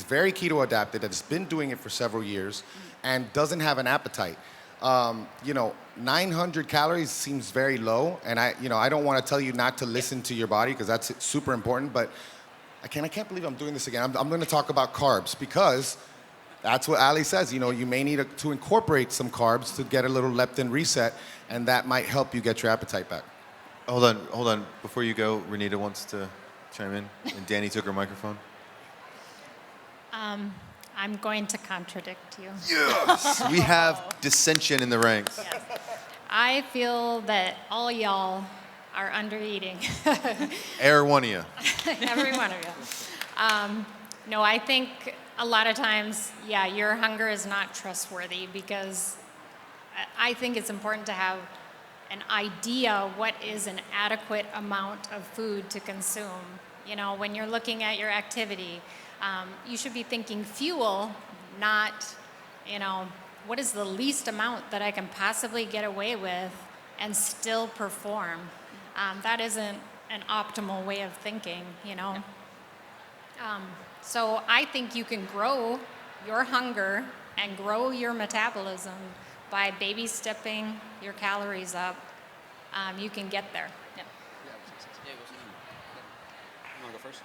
very keto adapted, that has been doing it for several years, and doesn't have an appetite. You know, 900 calories seems very low, and I don't want to tell you not to listen to your body because that's super important, but I can't believe I'm doing this again. I'm going to talk about carbs because that's what Ali says. You know, you may need to incorporate some carbs to get a little leptin reset, and that might help you get your appetite back. Hold on. Before you go, Renita wants to chime in, and Danny took her microphone. I'm going to contradict you. Yes! We have dissension in the ranks. Yes. I feel that all y'all are under eating. Air one of you. Every one of you. No, I think a lot of times, yeah, your hunger is not trustworthy because I think it's important to have an idea what is an adequate amount of food to consume. You know, when you're looking at your activity, you should be thinking fuel, not, you know, what is the least amount that I can possibly get away with and still perform. That isn't an optimal way of thinking, you know. So I think you can grow your hunger and grow your metabolism by baby stepping your calories up. You can get there. Yeah. You want to go first?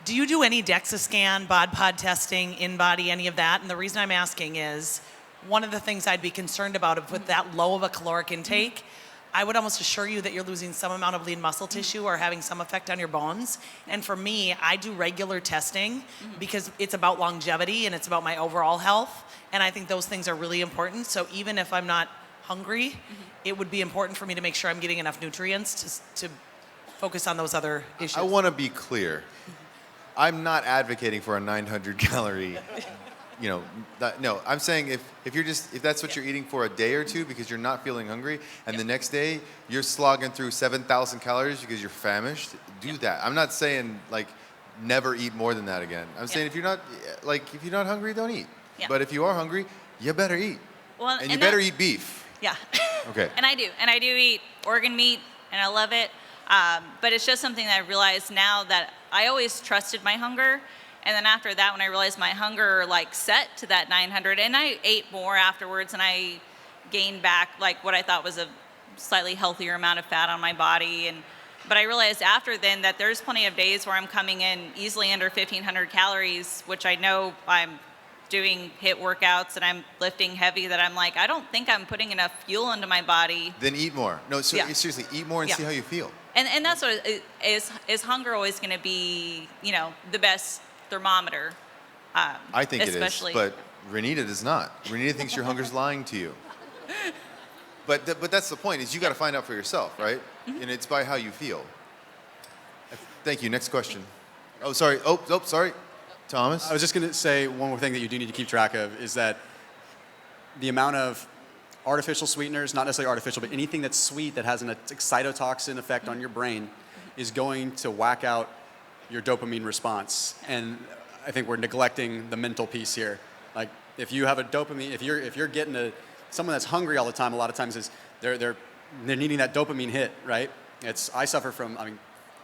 Do you do any DEXA scan, bod pod testing, in-body, any of that? And the reason I'm asking is, one of the things I'd be concerned about with that low of a caloric intake, I would almost assure you that you're losing some amount of lean muscle tissue or having some effect on your bones. And for me, I do regular testing because it's about longevity and it's about my overall health. And I think those things are really important. So even if I'm not hungry, it would be important for me to make sure I'm getting enough nutrients to focus on those other issues. I want to be clear. I'm not advocating for a 900 calorie, no, I'm saying if that's what you're eating for a day or two because you're not feeling hungry, and the next day you're slogging through 7,000 calories because you're famished, do that. I'm not saying like never eat more than that again. I'm saying if you're not hungry, don't eat. Yeah. But if you are hungry, you better eat. Well, and you better eat beef. Yeah. Okay. And I do eat organ meat, and I love it. But it's just something that I realize now that I always trusted my hunger. And then after that, when I realized my hunger like set to that 900, and I ate more afterwards, and I gained back like what I thought was a slightly healthier amount of fat on my body. But I realized after then that there's plenty of days where I'm coming in easily under 1,500 calories, which I know I'm doing HIIT workouts and I'm lifting heavy, that I'm like, I don't think I'm putting enough fuel into my body. Then eat more. No, seriously, eat more and see how you feel. And that's what is hunger always going to be, the best thermometer. I think especially. It is, but Renita does not. Renita thinks your hunger's lying to you. But that's the point, is you got to find out for yourself, right? And it's by how you feel. Thank you. Next question. Oh, sorry. Oh, sorry. Thomas? I was just going to say one more thing that you do need to keep track of is that the amount of artificial sweeteners, not necessarily artificial, but anything that's sweet that has an excitotoxin effect on your brain is going to whack out your dopamine response. And I think we're neglecting the mental piece here. Like if you have a dopamine, if you're getting someone that's hungry all the time, a lot of times is they're needing that dopamine hit, right? I suffer from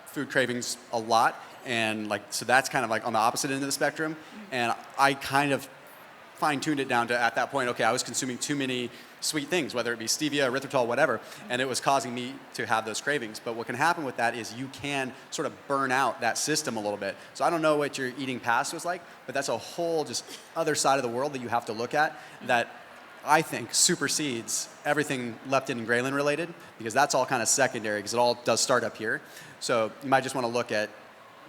food cravings a lot, and so that's kind of like on the opposite end of the spectrum. And I kind of fine-tuned it down to, at that point, okay, I was consuming too many sweet things, whether it be stevia, erythritol, whatever, and it was causing me to have those cravings. But what can happen with that is you can sort of burn out that system a little bit. So I don't know what your eating past was like, but that's a whole just other side of the world that you have to look at that I think supersedes everything leptin and ghrelin related, because that's all kind of secondary, because it all does start up here. So you might just want to look at,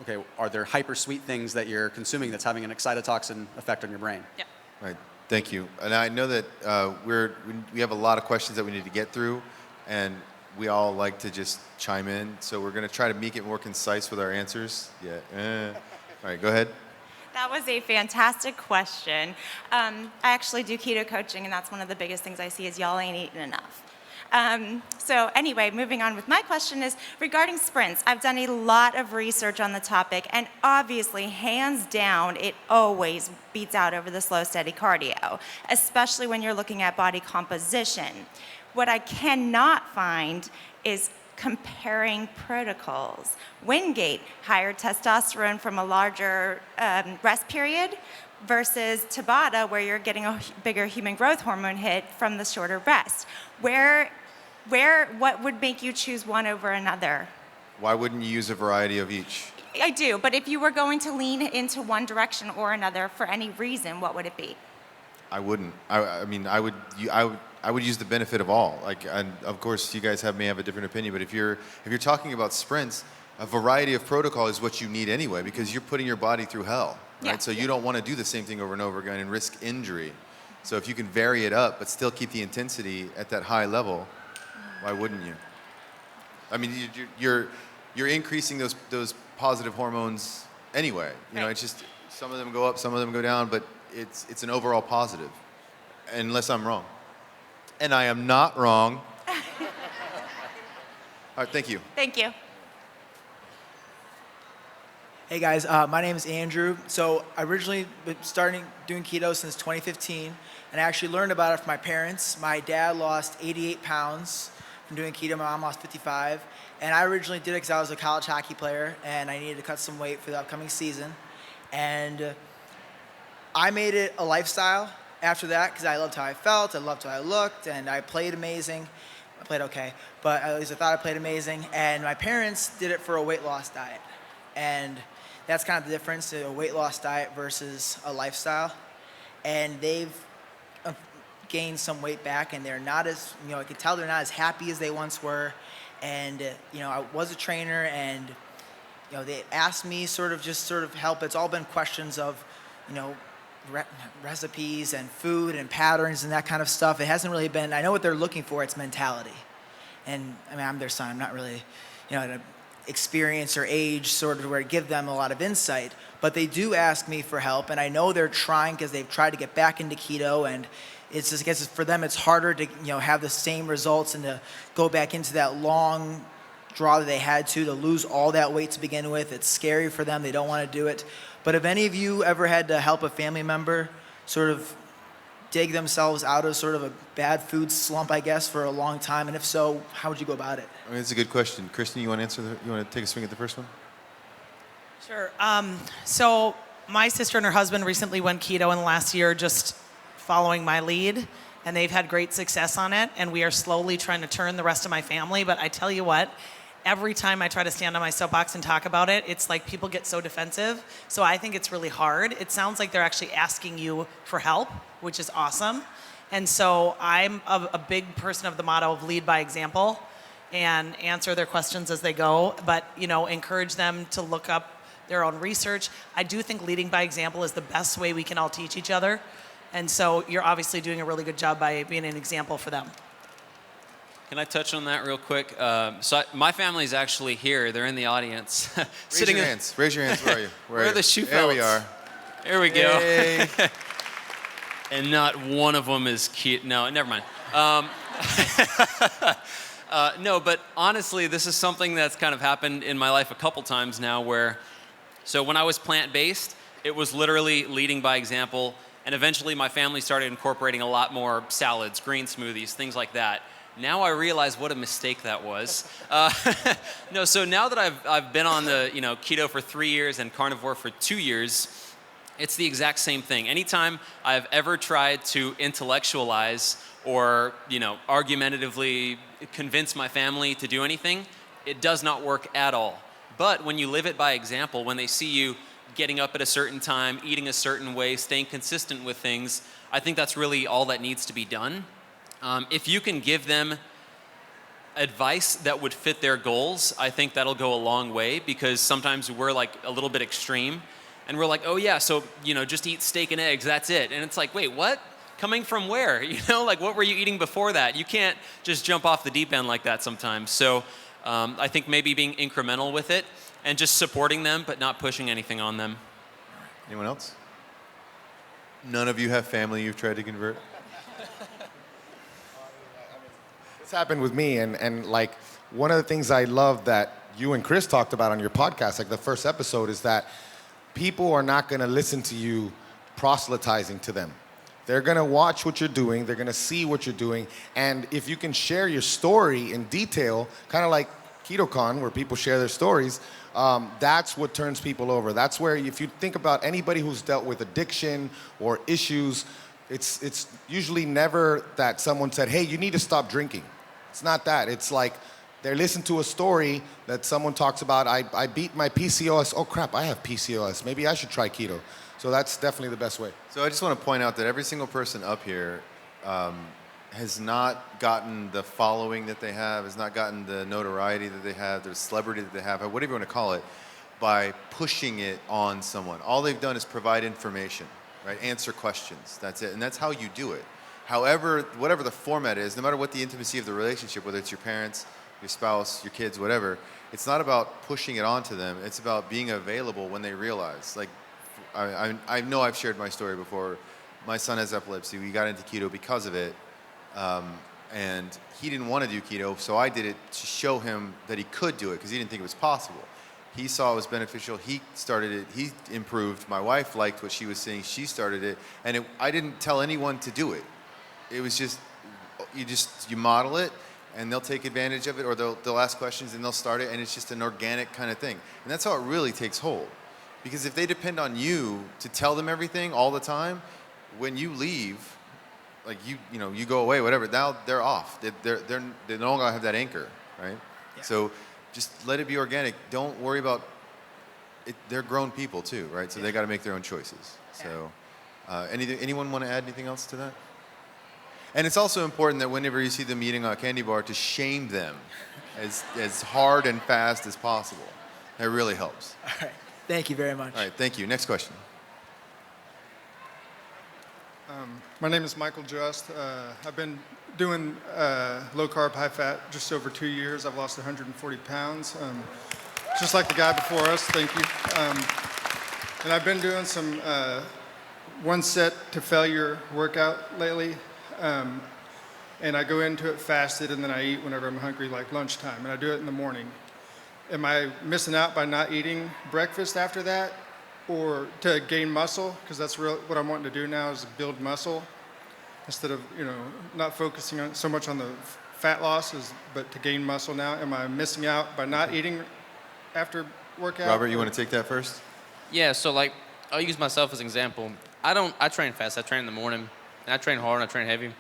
okay, are there hyper sweet things that you're consuming that's having an excitotoxin effect on your brain? Yeah. Right. Thank you. And I know that we have a lot of questions that we need to get through, and we all like to just chime in. So we're going to try to make it more concise with our answers. Yeah. All right, go ahead. That was a fantastic question. I actually do keto coaching, and that's one of the biggest things I see is y'all ain't eating enough. So anyway, moving on with my question is regarding sprints. I've done a lot of research on the topic, and obviously, hands down, it always beats out over the slow, steady cardio, especially when you're looking at body composition. What I cannot find is comparing protocols. Wingate, higher testosterone from a larger rest period versus Tabata, where you're getting a bigger human growth hormone hit from the shorter rest. What would make you choose one over another? Why wouldn't you use a variety of each? I do, but if you were going to lean into one direction or another for any reason, what would it be? I wouldn't. I mean, I would use the benefit of all. And of course, you guys may have a different opinion, but if you're talking about sprints, a variety of protocol is what you need anyway, because you're putting your body through hell, right? Yeah. So you don't want to do the same thing over and over again and risk injury. So if you can vary it up, but still keep the intensity at that high level, why wouldn't you? I mean, you're increasing those positive hormones anyway. You know, it's just some of them go up, some of them go down, but it's an overall positive, unless I'm wrong. And I am not wrong. All right, thank you. Thank you. Hey guys, my name is Andrew. So I originally been starting doing keto since 2015, and I actually learned about it from my parents. My dad lost 88 pounds from doing keto. My mom lost 55. And I originally did it because I was a college hockey player, and I needed to cut some weight for the upcoming season. And I made it a lifestyle after that because I loved how I felt, I loved how I looked, and I played amazing. I played okay, but at least I thought I played amazing. And my parents did it for a weight loss diet. And that's kind of the difference, a weight loss diet versus a lifestyle. And they've gained some weight back, and they're not as, I could tell they're not as happy as they once were. And, I was a trainer, and, they asked me sort of help. It's all been questions of, recipes and food and patterns and that kind of stuff. It hasn't really been, I know what they're looking for, it's mentality. And, I'm their son. I'm not really, at an experience or age sort of where I give them a lot of insight. But they do ask me for help, and I know they're trying because they've tried to get back into keto, and it's just, I guess for them it's harder to have the same results and to go back into that long draw that they had to lose all that weight to begin with. It's scary for them. They don't want to do it. But have any of you ever had to help a family member sort of dig themselves out of sort of a bad food slump, I guess, for a long time? And if so, how would you go about it? I mean, it's a good question. Kristen, you want to answer? You want to take a swing at the first one? Sure. So my sister and her husband recently went keto in the last year, just following my lead, and they've had great success on it, and we are slowly trying to turn the rest of my family. But I tell you what, every time I try to stand on my soapbox and talk about it, it's like people get so defensive. So I think it's really hard. It sounds like they're actually asking you for help, which is awesome. And so I'm a big person of the motto of lead by example and answer their questions as they go, but encourage them to look up their own research. I do think leading by example is the best way we can all teach each other. And so you're obviously doing a really good job by being an example for them. Can I touch on that real quick? So my family's actually here. They're in the audience. Raise your hands. Raise your hands. Where are you? Where are the shoe There we are. There we go. Yay. And not one of them is cute. No, never mind. No, but honestly, this is something that's kind of happened in my life a couple times now where, so when I was plant-based, it was literally leading by example. And eventually my family started incorporating a lot more salads, green smoothies, things like that. Now I realize what a mistake that was. No, so now that I've been on the keto for 3 years and carnivore for 2 years, it's the exact same thing. Anytime I've ever tried to intellectualize or argumentatively convince my family to do anything, it does not work at all. But when you live it by example, when they see you getting up at a certain time, eating a certain way, staying consistent with things, I think that's really all that needs to be done. If you can give them advice that would fit their goals, I think that'll go a long way, because sometimes we're like a little bit extreme and we're like, oh yeah, so just eat steak and eggs, that's it. And it's like, wait, what? coming from where? You know, like what were you eating before that? You can't just jump off the deep end like that sometimes. So I think maybe being incremental with it and just supporting them, but not pushing anything on them. Anyone else? None of you have family you've tried to convert? It's happened with me, and like one of the things I love that you and Chris talked about on your podcast, like the first episode, is that people are not going to listen to you proselytizing to them. They're going to watch what you're doing, they're going to see what you're doing, and if you can share your story in detail, kind of like KetoCon, where people share their stories, that's what turns people over. That's where, if you think about anybody who's dealt with addiction or issues, it's usually never that someone said, hey, you need to stop drinking. It's not that. It's like they listen to a story that someone talks about, I beat my PCOS. Oh, crap, I have PCOS. Maybe I should try keto. So that's definitely the best way. So I just want to point out that every single person up here has not gotten the following that they have, has not gotten the notoriety that they have, the celebrity that they have, whatever you want to call it, by pushing it on someone. All they've done is provide information, right? Answer questions. That's it. And that's how you do it. However, whatever the format is, no matter what the intimacy of the relationship, whether it's your parents, your spouse, your kids, whatever, it's not about pushing it onto them. It's about being available when they realize. Like, I know I've shared my story before. My son has epilepsy. We got into keto because of it. And he didn't want to do keto, so I did it to show him that he could do it because he didn't think it was possible. He saw it was beneficial. He started it. He improved. My wife liked what she was seeing. She started it. And I didn't tell anyone to do it. It was just you model it, and they'll take advantage of it, or they'll ask questions, and they'll start it, and it's just an organic kind of thing. And that's how it really takes hold. Because if they depend on you to tell them everything all the time, when you leave, like you go away, whatever, now they're off. They're no longer have that anchor, right? Yeah. So just let it be organic. Don't worry about it. They're grown people too, right? So they got to make their own choices. So anyone want to add anything else to that? And it's also important that whenever you see them eating a candy bar, to shame them as hard and fast as possible. That really helps. All right. Thank you very much. All right. Thank you. Next question. My name is Michael Just. I've been doing low carb, high fat just over 2 years. I've lost 140 pounds, just like the guy before us. Thank you. And I've been doing some one set to failure workout lately. And I go into it fasted, and then I eat whenever I'm hungry, like lunchtime, and I do it in the morning. Am I missing out by not eating breakfast after that, or to gain muscle? Because that's what I'm wanting to do now, is build muscle instead of not focusing on so much on the fat losses, but to gain muscle now. Am I missing out by not eating after workout? Robert, you want to take that first? Yeah. So like, I'll use myself as an example. I train fast. I train in the morning. And I train hard and I train heavy.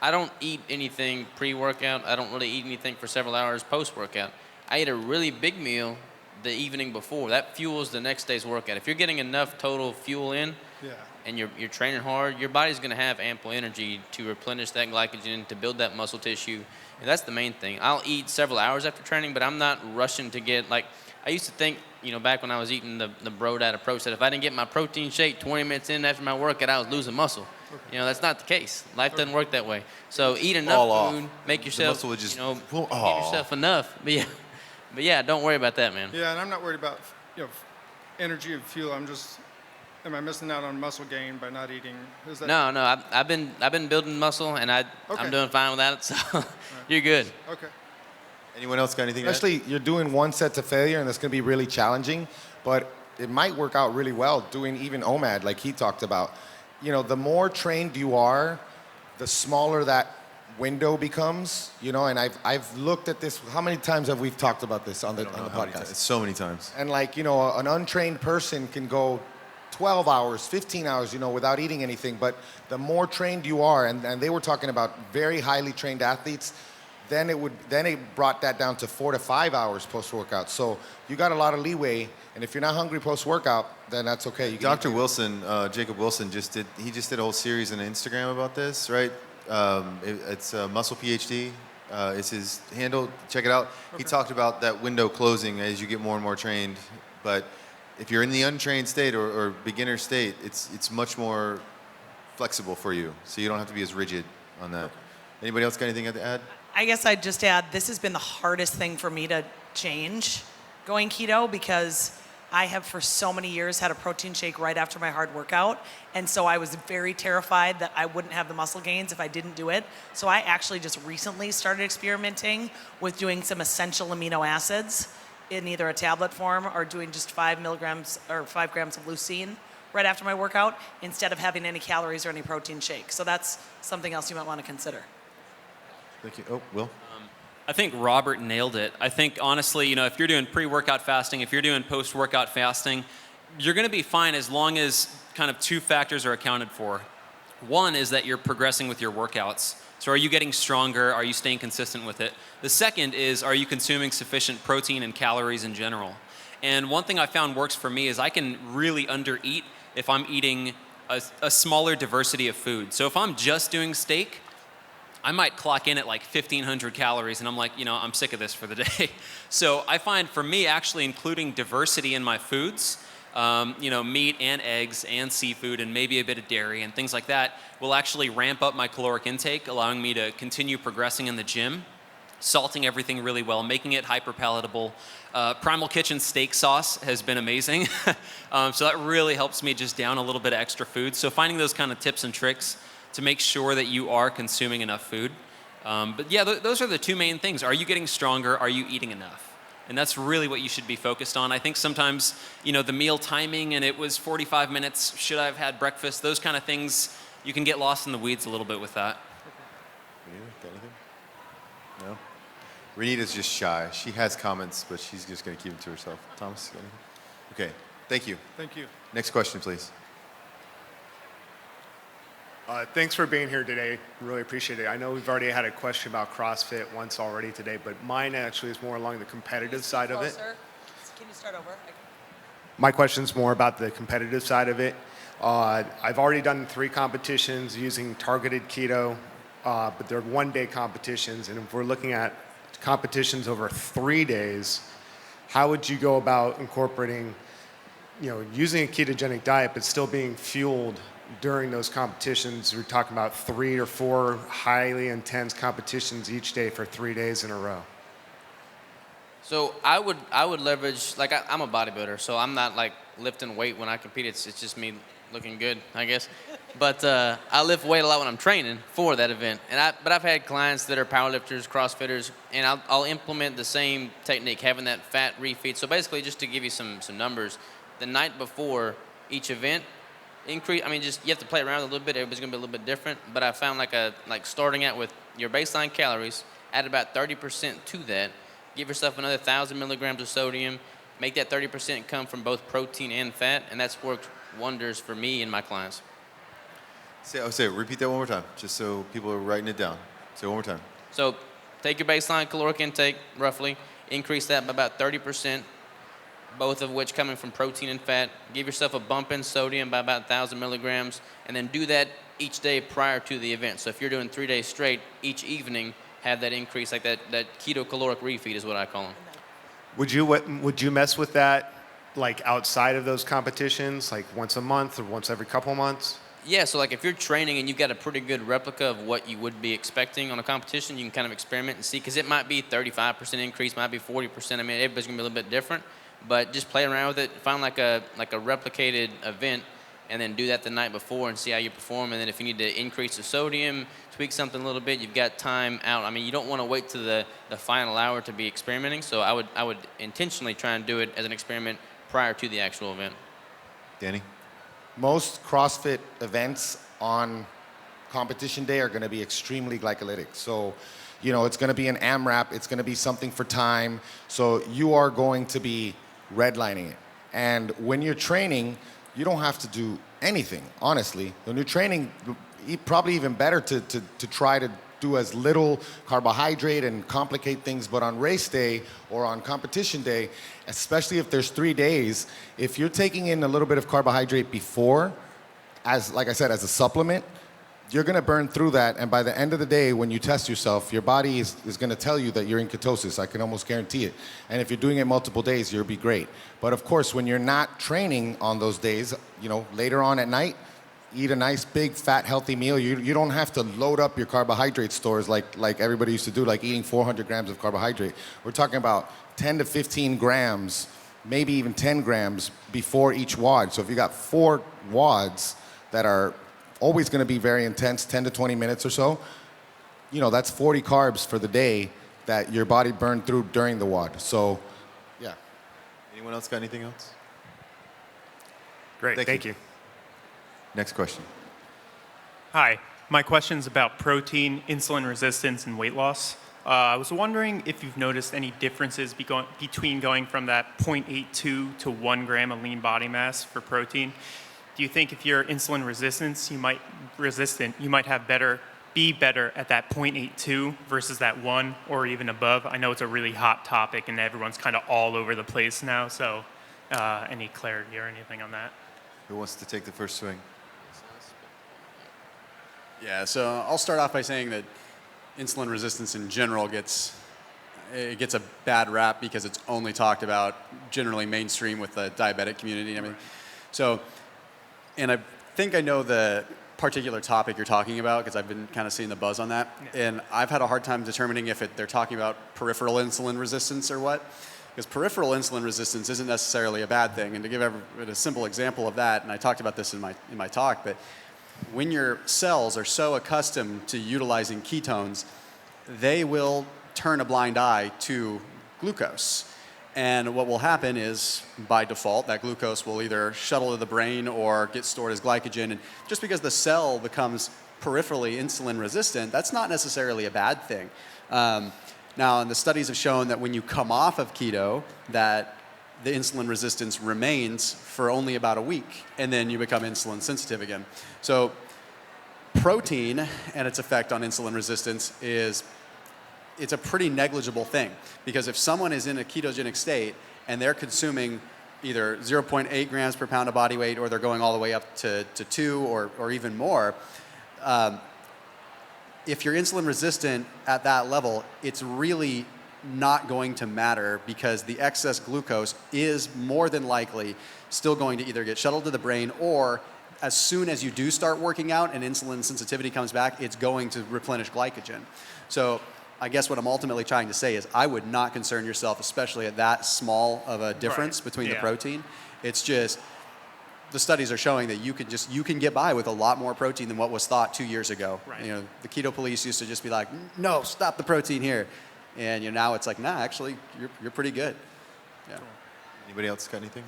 I don't eat anything pre-workout. I don't really eat anything for several hours post-workout. I eat a really big meal the evening before. That fuels the next day's workout. If you're getting enough total fuel in, and you're training hard, your body's going to have ample energy to replenish that glycogen, to build that muscle tissue. And that's the main thing. I'll eat several hours after training, but I'm not rushing to get, like, I used to think, back when I was eating the bro diet approach, that if I didn't get my protein shake 20 minutes in after my workout, I was losing muscle. That's not the case. Life doesn't work that way. So eat enough food, make yourself, give yourself enough. But yeah, don't worry about that, man. Yeah, and I'm not worried about energy and fuel. I'm just, am I missing out on muscle gain by not eating? Is that No. I've been building muscle, and I'm doing fine without it. So you're good. Okay. Anyone else got anything? Especially you're doing one set to failure, and that's going to be really challenging. But it might work out really well doing even OMAD, like he talked about. The more trained you are, the smaller that window becomes, and I've looked at this. How many times have we talked about this on the podcast? So many times. And an untrained person can go 12 hours, 15 hours, without eating anything. But the more trained you are, and they were talking about very highly trained athletes, then it brought that down to 4 to 5 hours post-workout. So you got a lot of leeway, and if you're not hungry post-workout, then that's okay. Dr. Wilson, Jacob Wilson, just did a whole series on Instagram about this, right? It's Muscle PhD. It's his handle. Check it out. Okay. He talked about that window closing as you get more and more trained. But if you're in the untrained state or beginner state, it's much more flexible for you, so you don't have to be as rigid on that. Anybody else got anything to add? I guess I'd just add, this has been the hardest thing for me to change going keto, because I have for so many years had a protein shake right after my hard workout. And so I was very terrified that I wouldn't have the muscle gains if I didn't do it. So I actually just recently started experimenting with doing some essential amino acids in either a tablet form or doing just 5 milligrams or 5 grams of leucine right after my workout instead of having any calories or any protein shake. So that's something else you might want to consider. Thank you. Oh, Will? I think Robert nailed it. I think, honestly, if you're doing pre-workout fasting, if you're doing post-workout fasting, you're going to be fine as long as kind of 2 factors are accounted for. One is that you're progressing with your workouts. So are you getting stronger? Are you staying consistent with it? The second is, are you consuming sufficient protein and calories in general? And one thing I found works for me is I can really undereat if I'm eating a smaller diversity of food. So if I'm just doing steak, I might clock in at like 1,500 calories, and I'm like, I'm sick of this for the day. So I find for me, actually including diversity in my foods, meat and eggs and seafood and maybe a bit of dairy and things like that will actually ramp up my caloric intake, allowing me to continue progressing in the gym, salting everything really well, making it hyper palatable. Primal Kitchen steak sauce has been amazing. So that really helps me just down a little bit of extra food. So finding those kind of tips and tricks to make sure that you are consuming enough food. But yeah, those are the 2 main things. Are you getting stronger? Are you eating enough? And that's really what you should be focused on. I think sometimes, the meal timing and it was 45 minutes, should I have had breakfast? Those kind of things, you can get lost in the weeds a little bit with that. Got anything? No? Renita's just shy. She has comments, but she's just going to keep them to herself. Thomas, got anything? Okay, thank you. Thank you. Next question, please. Thanks for being here today. Really appreciate it. I know we've already had a question about CrossFit once already today, but mine actually is more along the competitive side of it. Can you start over? My question's more about the competitive side of it. I've already done 3 competitions using targeted keto, but they're 1-day competitions. And if we're looking at competitions over 3 days, how would you go about incorporating, using a ketogenic diet, but still being fueled during those competitions? We're talking about 3 or 4 highly intense competitions each day for 3 days in a row. So I would leverage, like I'm a bodybuilder, so I'm not like lifting weight when I compete. It's just me looking good, I guess. But I lift weight a lot when I'm training for that event. But I've had clients that are powerlifters, CrossFitters, and I'll implement the same technique, having that fat refeed. So basically, just to give you some numbers, the night before each event, you have to play around a little bit. Everybody's gonna be a little bit different. But I found like starting out with your baseline calories, add about 30% to that. Give yourself another 1,000 milligrams of sodium. Make that 30% come from both protein and fat, and that's worked wonders for me and my clients. Repeat that one more time, just so people are writing it down. Say it one more time. So take your baseline caloric intake, roughly, increase that by about 30%, both of which coming from protein and fat. Give yourself a bump in sodium by about 1,000 milligrams, and then do that each day prior to the event. So if you're doing 3 days straight, each evening, have that increase, like that keto caloric refeed is what I call them. Would you mess with that, like outside of those competitions, like once a month or once every couple months? Yeah, so like if you're training and you've got a pretty good replica of what you would be expecting on a competition, you can kind of experiment and see, because it might be 35% increase, might be 40%. I mean, everybody's gonna be a little bit different, but just play around with it. Find like a replicated event, and then do that the night before and see how you perform. And then if you need to increase the sodium, tweak something a little bit, you've got time out. I mean, you don't want to wait to the final hour to be experimenting. So I would intentionally try and do it as an experiment prior to the actual event. Danny? Most CrossFit events on competition day are going to be extremely glycolytic. So, it's going to be an AMRAP. It's going to be something for time. So you are going to be redlining it. And when you're training, you don't have to do anything, honestly. When you're training, probably even better to try to do as little carbohydrate and complicate things. But on race day or on competition day, especially if there's 3 days, if you're taking in a little bit of carbohydrate before, like I said, as a supplement, you're gonna burn through that, and by the end of the day, when you test yourself, your body is gonna tell you that you're in ketosis. I can almost guarantee it. And if you're doing it multiple days, you'll be great. But of course, when you're not training on those days, later on at night, eat a nice, big, fat, healthy meal. You don't have to load up your carbohydrate stores like everybody used to do, like eating 400 grams of carbohydrate. We're talking about 10 to 15 grams, maybe even 10 grams before each WOD. So if you got 4 WODs that are always going to be very intense, 10 to 20 minutes or so, that's 40 carbs for the day that your body burned through during the WOD. So, yeah. Anyone else got anything else? Great, thank you. Next question. Hi, my question's about protein, insulin resistance, and weight loss. I was wondering if you've noticed any differences between going from that 0.82 to 1 gram of lean body mass for protein. Do you think if you're insulin resistant, you might be better at that 0.82 versus that 1 or even above? I know it's a really hot topic and everyone's kind of all over the place now, so any clarity or anything on that? Who wants to take the first swing? Yeah, so I'll start off by saying that insulin resistance in general gets a bad rap because it's only talked about generally mainstream with the diabetic community and everything. So, and I think I know the particular topic you're talking about because I've been kind of seeing the buzz on that. Yeah. And I've had a hard time determining if they're talking about peripheral insulin resistance or what. Because peripheral insulin resistance isn't necessarily a bad thing. And to give a simple example of that, and I talked about this in my talk, but when your cells are so accustomed to utilizing ketones, they will turn a blind eye to glucose. And what will happen is, by default, that glucose will either shuttle to the brain or get stored as glycogen. And just because the cell becomes peripherally insulin resistant, that's not necessarily a bad thing. Now, and the studies have shown that when you come off of keto, that the insulin resistance remains for only about a week, and then you become insulin sensitive again. So protein and its effect on insulin resistance it's a pretty negligible thing, because if someone is in a ketogenic state and they're consuming either 0.8 grams per pound of body weight, or they're going all the way up to 2 or even more, if you're insulin resistant at that level, it's really not going to matter, because the excess glucose is more than likely still going to either get shuttled to the brain, or as soon as you do start working out and insulin sensitivity comes back, it's going to replenish glycogen. So I guess what I'm ultimately trying to say is I would not concern yourself, especially at that small of a difference between the protein. It's just the studies are showing that you can get by with a lot more protein than what was thought 2 years ago. Right. The keto police used to just be like, no, stop the protein here. And now it's like, nah, actually, you're pretty good. Yeah. Cool. Anybody else got anything?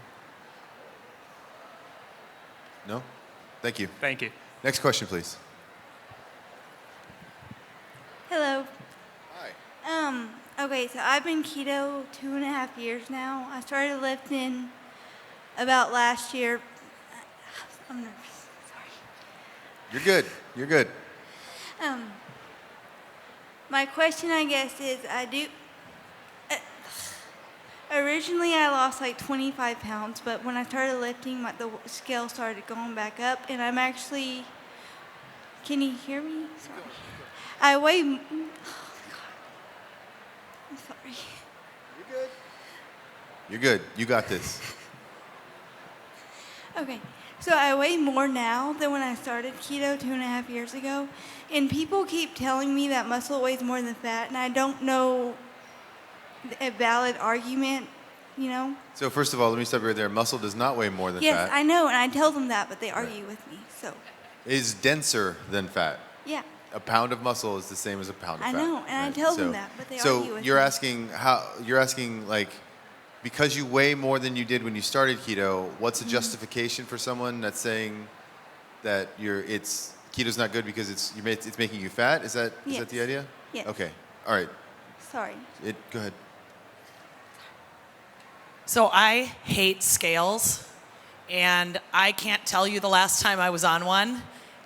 No? Thank you. Thank you. Next question, please. Hello. Hi. Okay, so I've been keto 2.5 years now. I started lifting about last year. I'm nervous. Sorry. You're good. You're good. My question, I guess, is originally I lost like 25 pounds, but when I started lifting, the scale started going back up, and I'm actually, can you hear me? Sorry. I weigh, oh my God. I'm sorry. You're good. You're good. You got this. Okay. So I weigh more now than when I started keto 2.5 years ago. And people keep telling me that muscle weighs more than fat, and I don't know a valid argument, So first of all, let me stop you right there. Muscle does not weigh more than fat. Yes, I know, and I tell them that, but they argue with me, so. Is denser than fat. Yeah. A pound of muscle is the same as a pound of fat. I know, and I tell them that, but they argue with me. So you're asking like, because you weigh more than you did when you started keto, what's the justification for someone that's saying that keto's not good because it's making you fat? Is that the idea? Yes. Okay. All right. Sorry. Go ahead. So I hate scales, and I can't tell you the last time I was on one.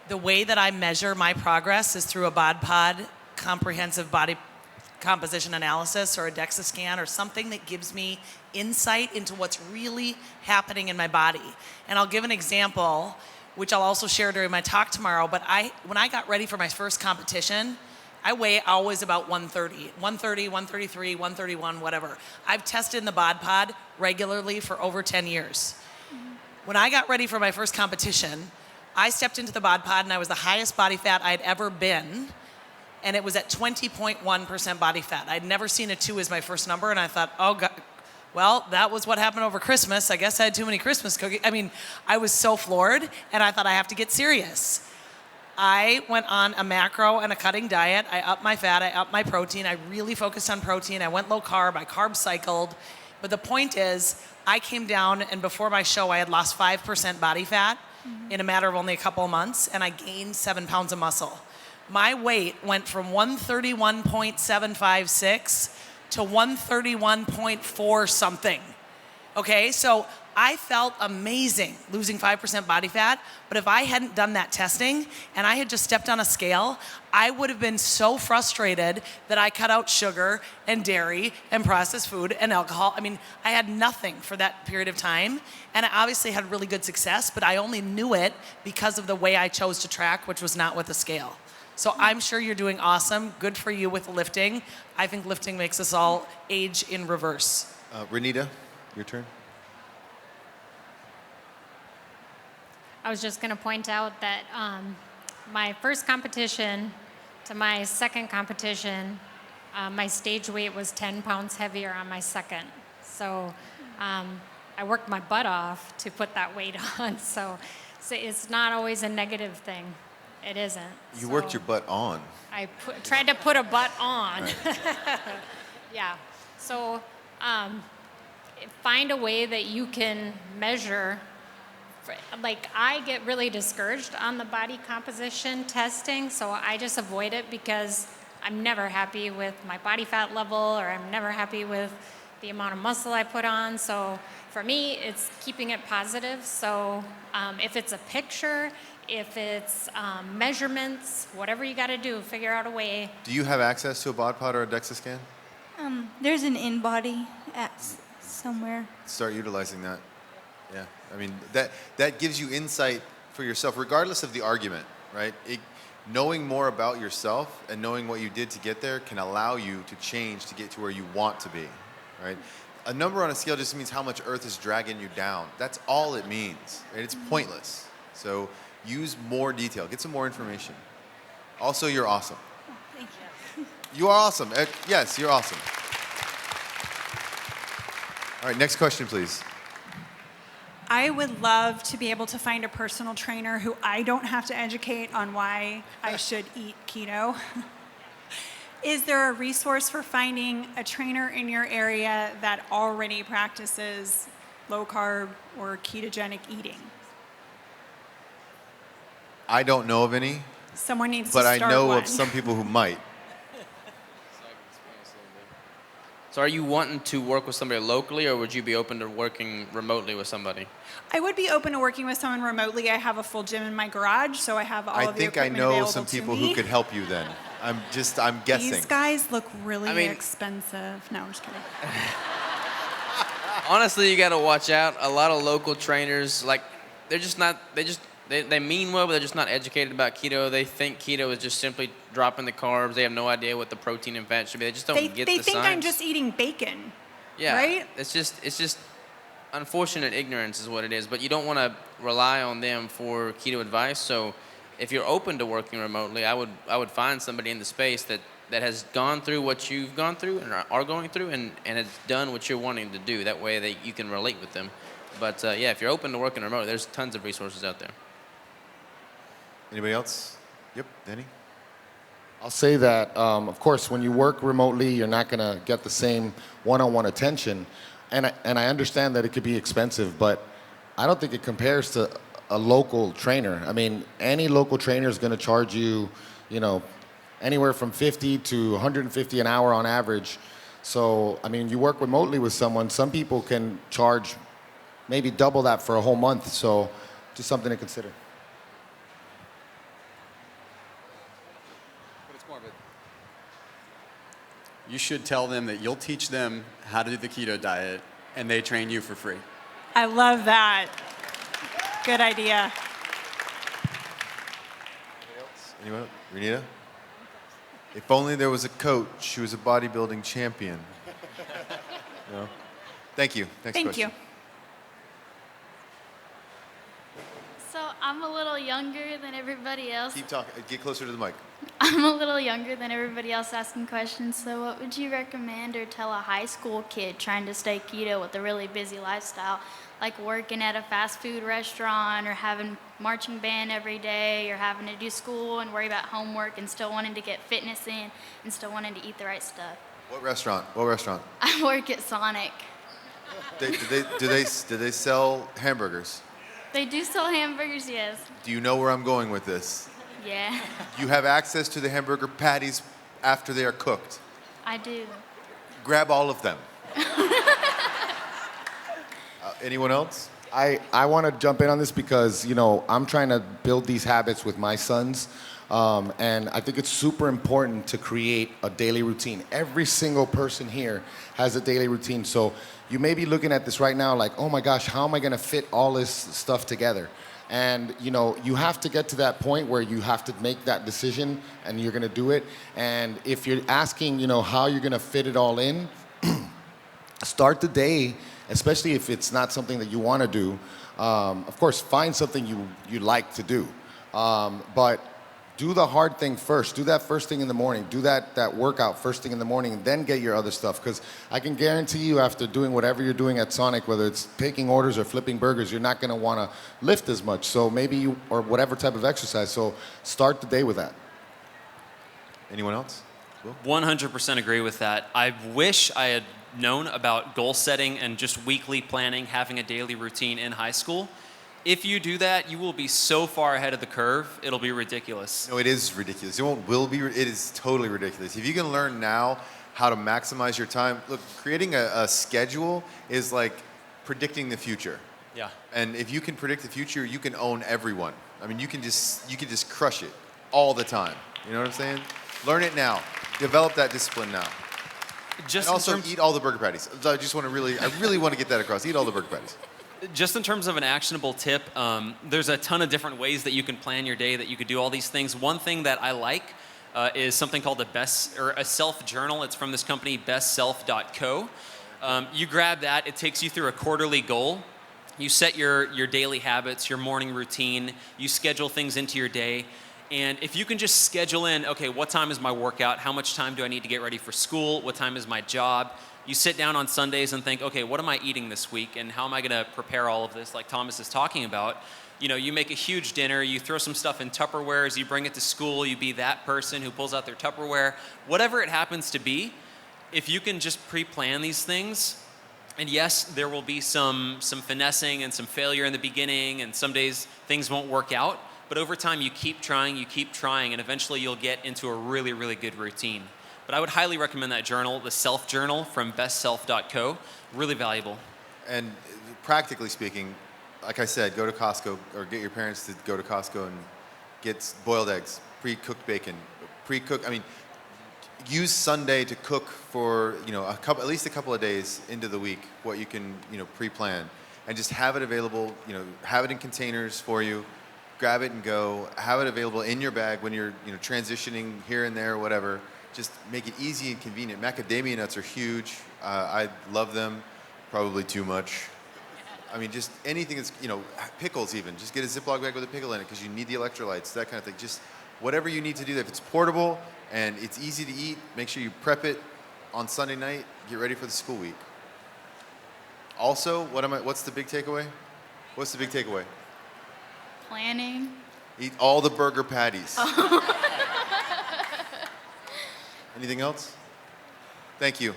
The way that I measure my progress is through a BOD-POD, comprehensive body composition analysis, or a DEXA scan, or something that gives me insight into what's really happening in my body. And I'll give an example, which I'll also share during my talk tomorrow, but when I got ready for my first competition, I weigh always about 130, 133, 131, whatever. I've tested in the BOD-POD regularly for over 10 years. When I got ready for my first competition, I stepped into the bod pod and I was the highest body fat I'd ever been. And it was at 20.1% body fat. I'd never seen a 2 as my first number, and I thought, oh, God, well, that was what happened over Christmas. I guess I had too many Christmas cookies. I mean, I was so floored, and I thought I have to get serious. I went on a macro and a cutting diet. I upped my fat, I upped my protein. I really focused on protein. I went low carb, I carb cycled. But the point is, I came down, and before my show, I had lost 5% body fat in a matter of only a couple of months, and I gained 7 pounds of muscle. My weight went from 131.756 to 131.4 something. Okay, so I felt amazing losing 5% body fat, but if I hadn't done that testing and I had just stepped on a scale, I would have been so frustrated that I cut out sugar and dairy and processed food and alcohol. I mean, I had nothing for that period of time, and I obviously had really good success, but I only knew it because of the way I chose to track, which was not with a scale. So I'm sure you're doing awesome. Good for you with lifting. I think lifting makes us all age in reverse. Renita, your turn. I was just going to point out that my first competition to my second competition, my stage weight was 10 pounds heavier on my second. So I worked my butt off to put that weight on. So it's not always a negative thing. It isn't. You worked your butt on. I tried to put a butt on. Right. Yeah. So find a way that you can measure. Like, I get really discouraged on the body composition testing, so I just avoid it because I'm never happy with my body fat level, or I'm never happy with the amount of muscle I put on. So for me, it's keeping it positive. So if it's a picture, if it's measurements, whatever you got to do, figure out a way. Do you have access to a bod pod or a DEXA scan? There's an in-body somewhere. Start utilizing that. Yeah, I mean, that gives you insight for yourself, regardless of the argument, right? Knowing more about yourself and knowing what you did to get there can allow you to change to get to where you want to be, right? A number on a scale just means how much earth is dragging you down. That's all it means, right? It's pointless. So use more detail, get some more information. Also, you're awesome. Thank you. You are awesome. Yes, you're awesome. All right, next question, please. I would love to be able to find a personal trainer who I don't have to educate on why I should eat keto. Is there a resource for finding a trainer in your area that already practices low carb or ketogenic eating? I don't know of any, Someone needs but to I start know one. of some people who might. So are you wanting to work with somebody locally, or would you be open to working remotely with somebody? I would be open to working with someone remotely. I have a full gym in my garage, so I have all I of the think I equipment know available some to people me. who could help you then. I'm guessing. These guys look really I mean- expensive. No, I'm just kidding. Honestly, you got to watch out. A lot of local trainers, like, they're just not, they mean well, but they're just not educated about keto. They think keto is just simply dropping the carbs. They have no idea what the protein and fat should be. They just don't get They the think I'm science. just eating bacon. Yeah, right? It's just unfortunate ignorance is what it is. But you don't want to rely on them for keto advice. So if you're open to working remotely, I would find somebody in the space that has gone through what you've gone through and are going through and has done what you're wanting to do. That way you can relate with them. But yeah, if you're open to working remotely, there's tons of resources out there. Anybody else? Yep, Danny? I'll say that, of course, when you work remotely, you're not going to get the same one-on-one attention. And I understand that it could be expensive, but I don't think it compares to a local trainer. I mean, any local trainer is going to charge you, anywhere from $50 to $150 an hour on average. So, I mean, you work remotely with someone, some people can charge maybe double that for a whole month. So, just something to consider. You should tell them that you'll teach them how to do the keto diet, and they train you for free. I love that. Good idea. Anyone else? Renita? If only there was a coach who was a bodybuilding champion. No? Thank you. Next Thank question. you. So I'm a little younger everybody else. Keep talking. Get closer to the mic. I'm a little younger than everybody else asking questions, so what would you recommend or tell a high school kid trying to stay keto with a really busy lifestyle, like working at a fast food restaurant or having marching band every day or having to do school and worry about homework and still wanting to get fitness in and still wanting to eat the right stuff? What restaurant? What restaurant? I work at Sonic. Do they sell hamburgers? They do sell hamburgers, yes. Do you know where I'm going with this? Yeah, You have access to the hamburger patties after they are cooked. I do. Grab all of them. Anyone else? I want to jump in on this because, I'm trying to build these habits with my sons. And I think it's super important to create a daily routine. Every single person here has a daily routine. So you may be looking at this right now like, oh my gosh, how am I going to fit all this stuff together? And, you have to get to that point where you have to make that decision and you're going to do it. And if you're asking, how you're going to fit it all in, start the day, especially if it's not something that you want to do. Of course, find something you like to do. But do the hard thing first. Do that first thing in the morning. Do that workout first thing in the morning, and then get your other stuff. Because I can guarantee you, after doing whatever you're doing at Sonic, whether it's taking orders or flipping burgers, you're not going to want to lift as much. So maybe or whatever type of exercise. So start the day with that. Anyone else? 100% agree with that. I wish I had known about goal setting and just weekly planning, having a daily routine in high school. If you do that, you will be so far ahead of the curve, it'll be ridiculous. No, it is ridiculous. It is totally ridiculous. If you can learn now how to maximize your time, look, creating a schedule is like predicting the future. Yeah. And if you can predict the future, you can own everyone. I mean, you can just crush it all the time. You know what I'm saying? Learn it now. Develop that discipline now. Just and also eat all the burger patties. I really want to get that across. Eat all the burger patties. Just in terms of an actionable tip, there's a ton of different ways that you can plan your day, that you could do all these things. One thing that I like is something called a self journal. It's from this company, bestself.co. You grab that. It takes you through a quarterly goal. You set your daily habits, your morning routine. You schedule things into your day. And if you can just schedule in, okay, what time is my workout? How much time do I need to get ready for school? What time is my job? You sit down on Sundays and think, okay, what am I eating this week? And how am I going to prepare all of this, like Thomas is talking about? You make a huge dinner, you throw some stuff in Tupperwares, you bring it to school, you be that person who pulls out their Tupperware. Whatever it happens to be, if you can just pre-plan these things, and yes, there will be some finessing and some failure in the beginning, and some days things won't work out, but over time you keep trying, and eventually you'll get into a really, really good routine. But I would highly recommend that journal, the Self Journal from bestself.co. Really valuable. And practically speaking, like I said, go to Costco or get your parents to go to Costco and get boiled eggs, pre-cooked bacon, use Sunday to cook for at least a couple of days into the week what you can pre-plan, and just have it available. Have it in containers for you. Grab it and go. Have it available in your bag when you're transitioning here and there, or whatever. Just make it easy and convenient. Macadamia nuts are huge. I love them, probably too much. I mean, just anything that's, pickles even. Just get a Ziploc bag with a pickle in it because you need the electrolytes, that kind of thing. Just whatever you need to do. If it's portable and it's easy to eat, make sure you prep it on Sunday night. Get ready for the school week. Also, what's the big takeaway? What's the big takeaway? Planning. Eat all the burger patties. Anything else? Thank you.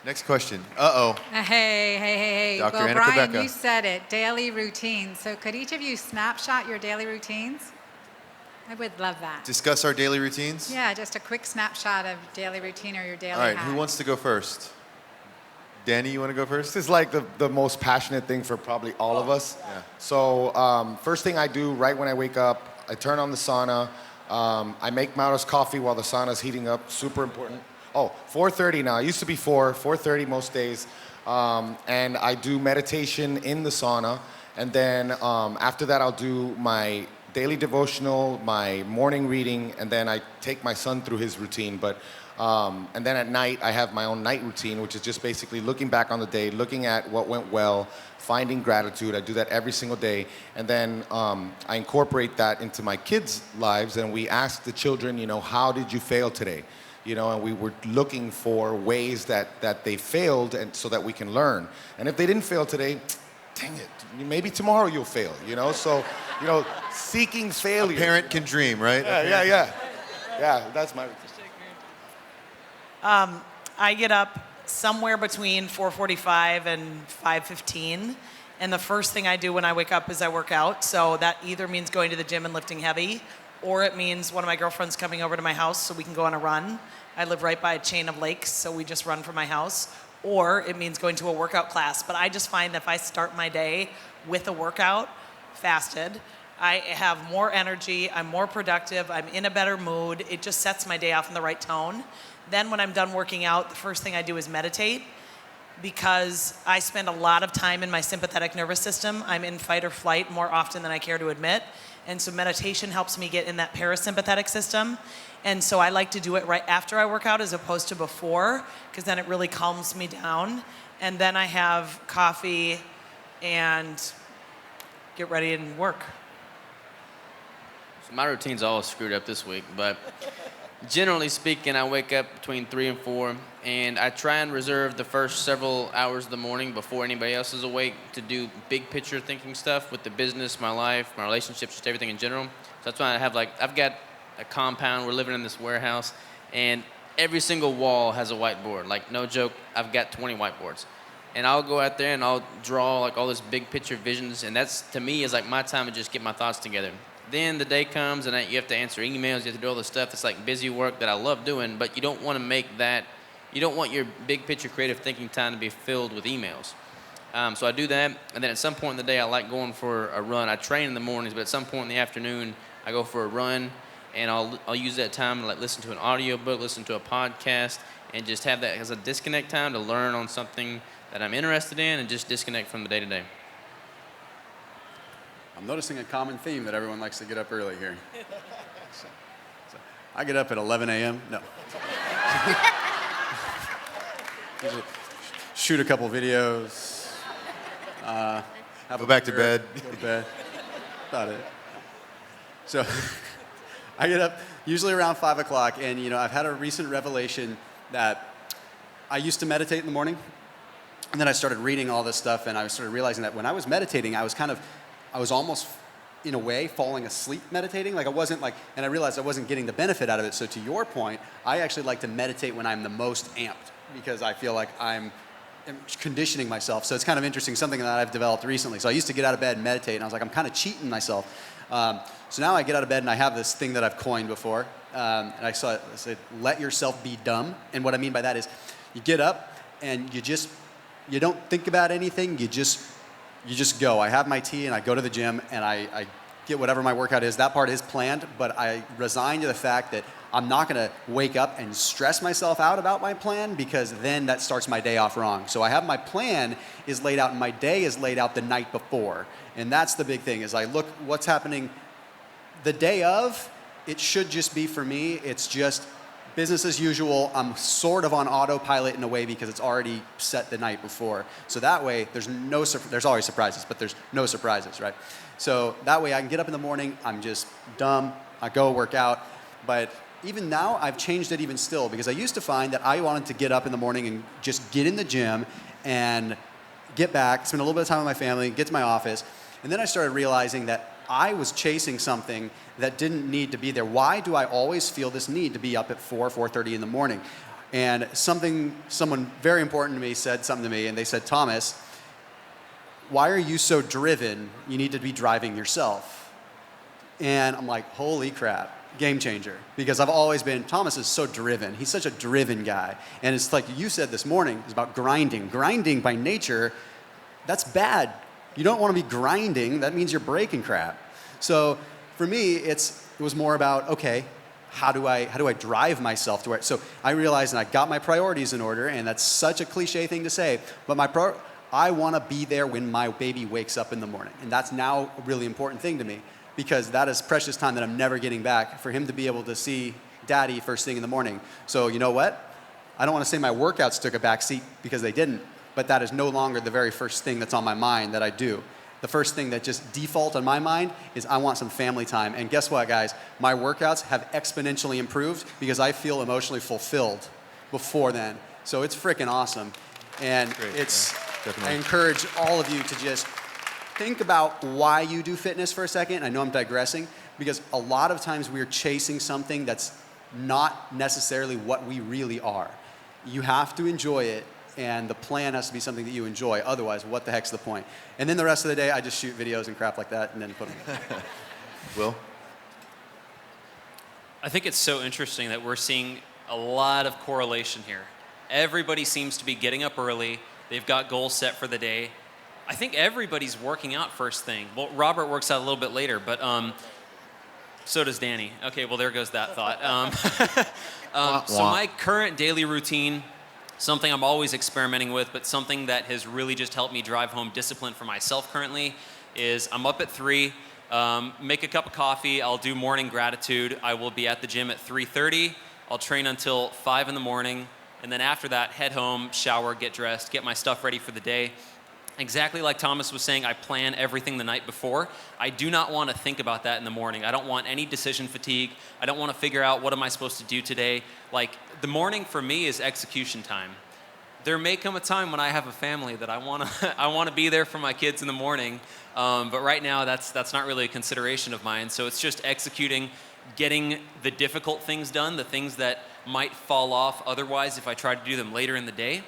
Next question. Uh-oh. Hey. Dr. Well, Anna Brian, Quebeca. you said it, daily routines. So could each of you snapshot your daily routines? I would love that. Discuss our daily routines? Yeah, just a quick snapshot of daily routine or your daily All right, hack. who wants to go first? Danny, you want to go first? This is like the most passionate thing for probably all of us. Yeah. So first thing I do right when I wake up, I turn on the sauna. I make Mauro's coffee while the sauna's heating up. Super important. 4:30 now. It used to be 4:30 most days. And I do meditation in the sauna. And then after that, I'll do my daily devotional, my morning reading, and then I take my son through his routine. But And then at night, I have my own night routine, which is just basically looking back on the day, looking at what went well, finding gratitude. I do that every single day. And then I incorporate that into my kids' lives, and we ask the children, how did you fail today? And we were looking for ways that they failed and so that we can learn. And if they didn't fail today, dang it, maybe tomorrow you'll fail, So, seeking failure. A parent can dream, right? Yeah, that's my routine. I get up somewhere between 4:45 and 5:15, and the first thing I do when I wake up is I work out. So that either means going to the gym and lifting heavy, or it means one of my girlfriends coming over to my house so we can go on a run. I live right by a chain of lakes, so we just run from my house. Or it means going to a workout class. But I just find that if I start my day with a workout, fasted, I have more energy, I'm more productive, I'm in a better mood. It just sets my day off in the right tone. Then when I'm done working out, the first thing I do is meditate, because I spend a lot of time in my sympathetic nervous system. I'm in fight or flight more often than I care to admit. And so meditation helps me get in that parasympathetic system. And so I like to do it right after I work out as opposed to before, because then it really calms me down. And then I have coffee and get ready and work. So my routine's all screwed up this week, but generally speaking, I wake up between 3 and 4, and I try and reserve the first several hours of the morning before anybody else is awake to do big picture thinking stuff with the business, my life, my relationships, just everything in general. So that's why I've got a compound. We're living in this warehouse, and every single wall has a whiteboard. Like, no joke, I've got 20 whiteboards. And I'll go out there and I'll draw like all this big picture visions, and that's, to me, is like my time to just get my thoughts together. Then the day comes and you have to answer emails, you have to do all this stuff. It's like busy work that I love doing, but you don't want to make that, you don't want your big picture creative thinking time to be filled with emails. So I do that, and then at some point in the day, I like going for a run. I train in the mornings, but at some point in the afternoon, I go for a run, and I'll use that time to like listen to an audiobook, listen to a podcast, and just have that as a disconnect time to learn on something that I'm interested in and just disconnect from the day-to-day. I'm noticing a common theme that everyone likes to get up early here. So I get up at 11 a.m. No. Usually shoot a couple videos. Go back to bed. Go to bed. About it. So I get up usually around 5 o'clock, and I've had a recent revelation that I used to meditate in the morning, and then I started reading all this stuff, and I started realizing that when I was meditating, I was almost, in a way, falling asleep meditating. Like I wasn't and I realized I wasn't getting the benefit out of it. So to your point, I actually like to meditate when I'm the most amped, because I feel like I'm conditioning myself. So it's kind of interesting, something that I've developed recently. So I used to get out of bed and meditate, and I was like, I'm kind of cheating myself. So now I get out of bed and I have this thing that I've coined before. And I said, let yourself be dumb. And what I mean by that is you get up and you don't think about anything. You just go. I have my tea and I go to the gym and I get whatever my workout is. That part is planned, but I resign to the fact that I'm not going to wake up and stress myself out about my plan, because then that starts my day off wrong. So I have my plan is laid out and my day is laid out the night before. And that's the big thing, is I look what's happening the day of. It should just be, for me, it's just business as usual. I'm sort of on autopilot in a way because it's already set the night before. So that way, there's always surprises, but there's no surprises, right? So that way I can get up in the morning, I'm just dumb, I go work out. But even now, I've changed it even still, because I used to find that I wanted to get up in the morning and just get in the gym and get back, spend a little bit of time with my family, get to my office. And then I started realizing that I was chasing something that didn't need to be there. Why do I always feel this need to be up at 4:30 in the morning? And someone very important to me said something to me, and they said, Thomas, why are you so driven? You need to be driving yourself. And I'm like, holy crap, game changer. Because I've always been, Thomas is so driven. He's such a driven guy. And it's like you said this morning, it's about grinding. Grinding by nature, that's bad. You don't want to be grinding. That means you're breaking crap. So for me, it was more about, okay, how do I drive myself to where? So I realized, and I got my priorities in order, and that's such a cliche thing to say, but I want to be there when my baby wakes up in the morning. And that's now a really important thing to me, because that is precious time that I'm never getting back. For him to be able to see daddy first thing in the morning. So you know what? I don't want to say my workouts took a back seat because they didn't, but that is no longer the very first thing that's on my mind that I do. The first thing that just default on my mind is I want some family time. And guess what, guys? My workouts have exponentially improved because I feel emotionally fulfilled before then. So it's freaking awesome. And I encourage all of you to just think about why you do fitness for a second. I know I'm digressing because a lot of times we're chasing something that's not necessarily what we really are. You have to enjoy it, and the plan has to be something that you enjoy. Otherwise, what the heck's the point? And then the rest of the day, I just shoot videos and crap like that and then put them. Will? I think it's so interesting that we're seeing a lot of correlation here. Everybody seems to be getting up early. They've got goals set for the day. I think everybody's working out first thing. Well, Robert works out a little bit later, but so does Danny. Okay, well, there goes that thought. So my current daily routine, something I'm always experimenting with, but something that has really just helped me drive home discipline for myself currently, is I'm up at 3, make a cup of coffee, I'll do morning gratitude, I will be at the gym at 3:30, I'll train until 5 in the morning, and then after that, head home, shower, get dressed, get my stuff ready for the day. Exactly like Thomas was saying, I plan everything the night before. I do not want to think about that in the morning. I don't want any decision fatigue. I don't want to figure out what am I supposed to do today. Like, the morning for me is execution time. There may come a time when I have a family that I want to be there for my kids in the morning, but right now that's not really a consideration of mine. So it's just executing, getting the difficult things done, the things that might fall off otherwise if I try to do them later in the day.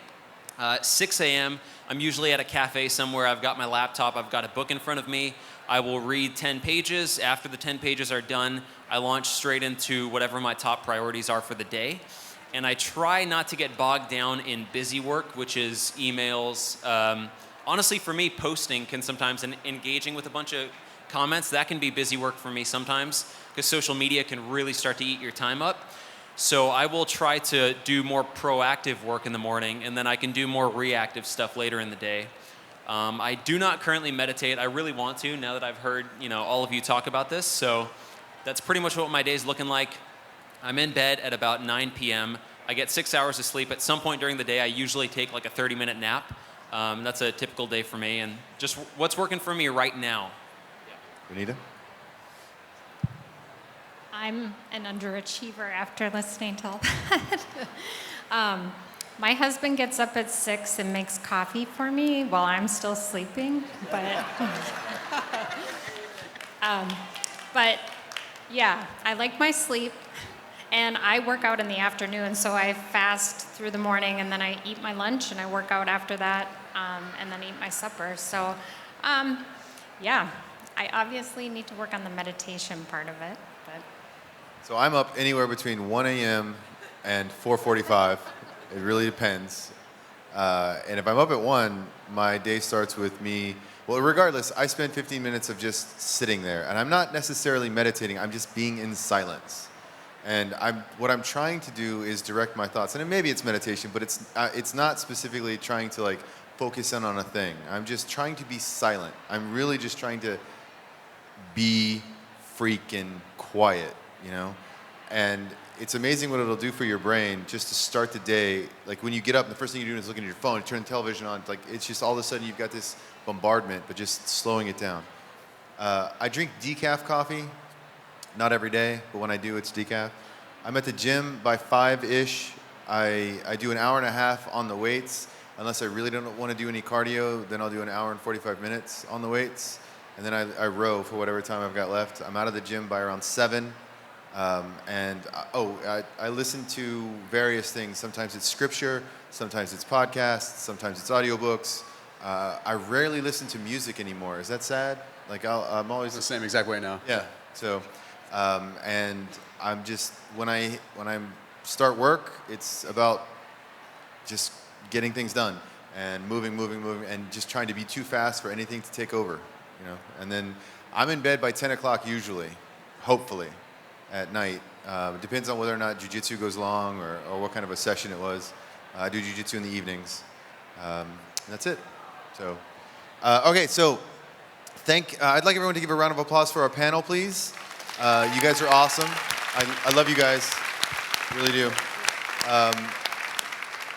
6 a.m., I'm usually at a cafe somewhere. I've got my laptop. I've got a book in front of me. I will read 10 pages. After the 10 pages are done, I launch straight into whatever my top priorities are for the day. And I try not to get bogged down in busy work, which is emails. Honestly, for me, posting can sometimes, and engaging with a bunch of comments, that can be busy work for me sometimes, because social media can really start to eat your time up. So I will try to do more proactive work in the morning, and then I can do more reactive stuff later in the day. I do not currently meditate. I really want to, now that I've heard all of you talk about this. So that's pretty much what my day's looking like. I'm in bed at about 9 p.m. I get 6 hours of sleep. At some point during the day, I usually take like a 30-minute nap. That's a typical day for me, and just what's working for me right now. Anita? I'm an underachiever after listening to all that. My husband gets up at 6 and makes coffee for me while I'm still sleeping, but yeah, I like my sleep, and I work out in the afternoon, so I fast through the morning, and then I eat my lunch, and I work out after that, and then eat my supper. So, yeah, I obviously need to work on the meditation part of it, but. So I'm up anywhere between 1 a.m. and 4:45. It really depends. And if I'm up at 1, my day starts with me. Well, regardless, I spend 15 minutes of just sitting there. And I'm not necessarily meditating. I'm just being in silence. And what I'm trying to do is direct my thoughts. And maybe it's meditation, but it's not specifically trying to like focus in on a thing. I'm just trying to be silent. I'm really just trying to be freaking quiet. And it's amazing what it'll do for your brain just to start the day. Like when you get up, and the first thing you're doing is looking at your phone, you turn the television on, like it's just all of a sudden you've got this bombardment, but just slowing it down. I drink decaf coffee, not every day, but when I do, it's decaf. I'm at the gym by 5-ish. I do an hour and a half on the weights. Unless I really don't want to do any cardio, then I'll do an hour and 45 minutes on the weights. And then I row for whatever time I've got left. I'm out of the gym by around 7. I listen to various things. Sometimes it's scripture, sometimes it's podcasts, sometimes it's audiobooks. I rarely listen to music anymore. Is that sad? Like I'm always the same exact way now. Yeah. So, and I'm just when I start work, it's about just getting things done and moving, and just trying to be too fast for anything to take over. And then I'm in bed by 10 o'clock usually, hopefully, at night. It depends on whether or not jiu-jitsu goes long or what kind of a session it was. I do jiu-jitsu in the evenings. That's it. So, okay, so I'd like everyone to give a round of applause for our panel, please. You guys are awesome. I love you guys. Really do.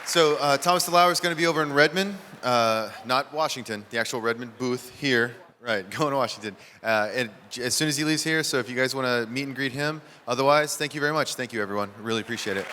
So Thomas DeLauer is going to be over in Redmond, not Washington, the actual Redmond booth here. Right, going to Washington. And as soon as he leaves here, so if you guys want to meet and greet him. Otherwise, thank you very much. Thank you, everyone. I really appreciate it.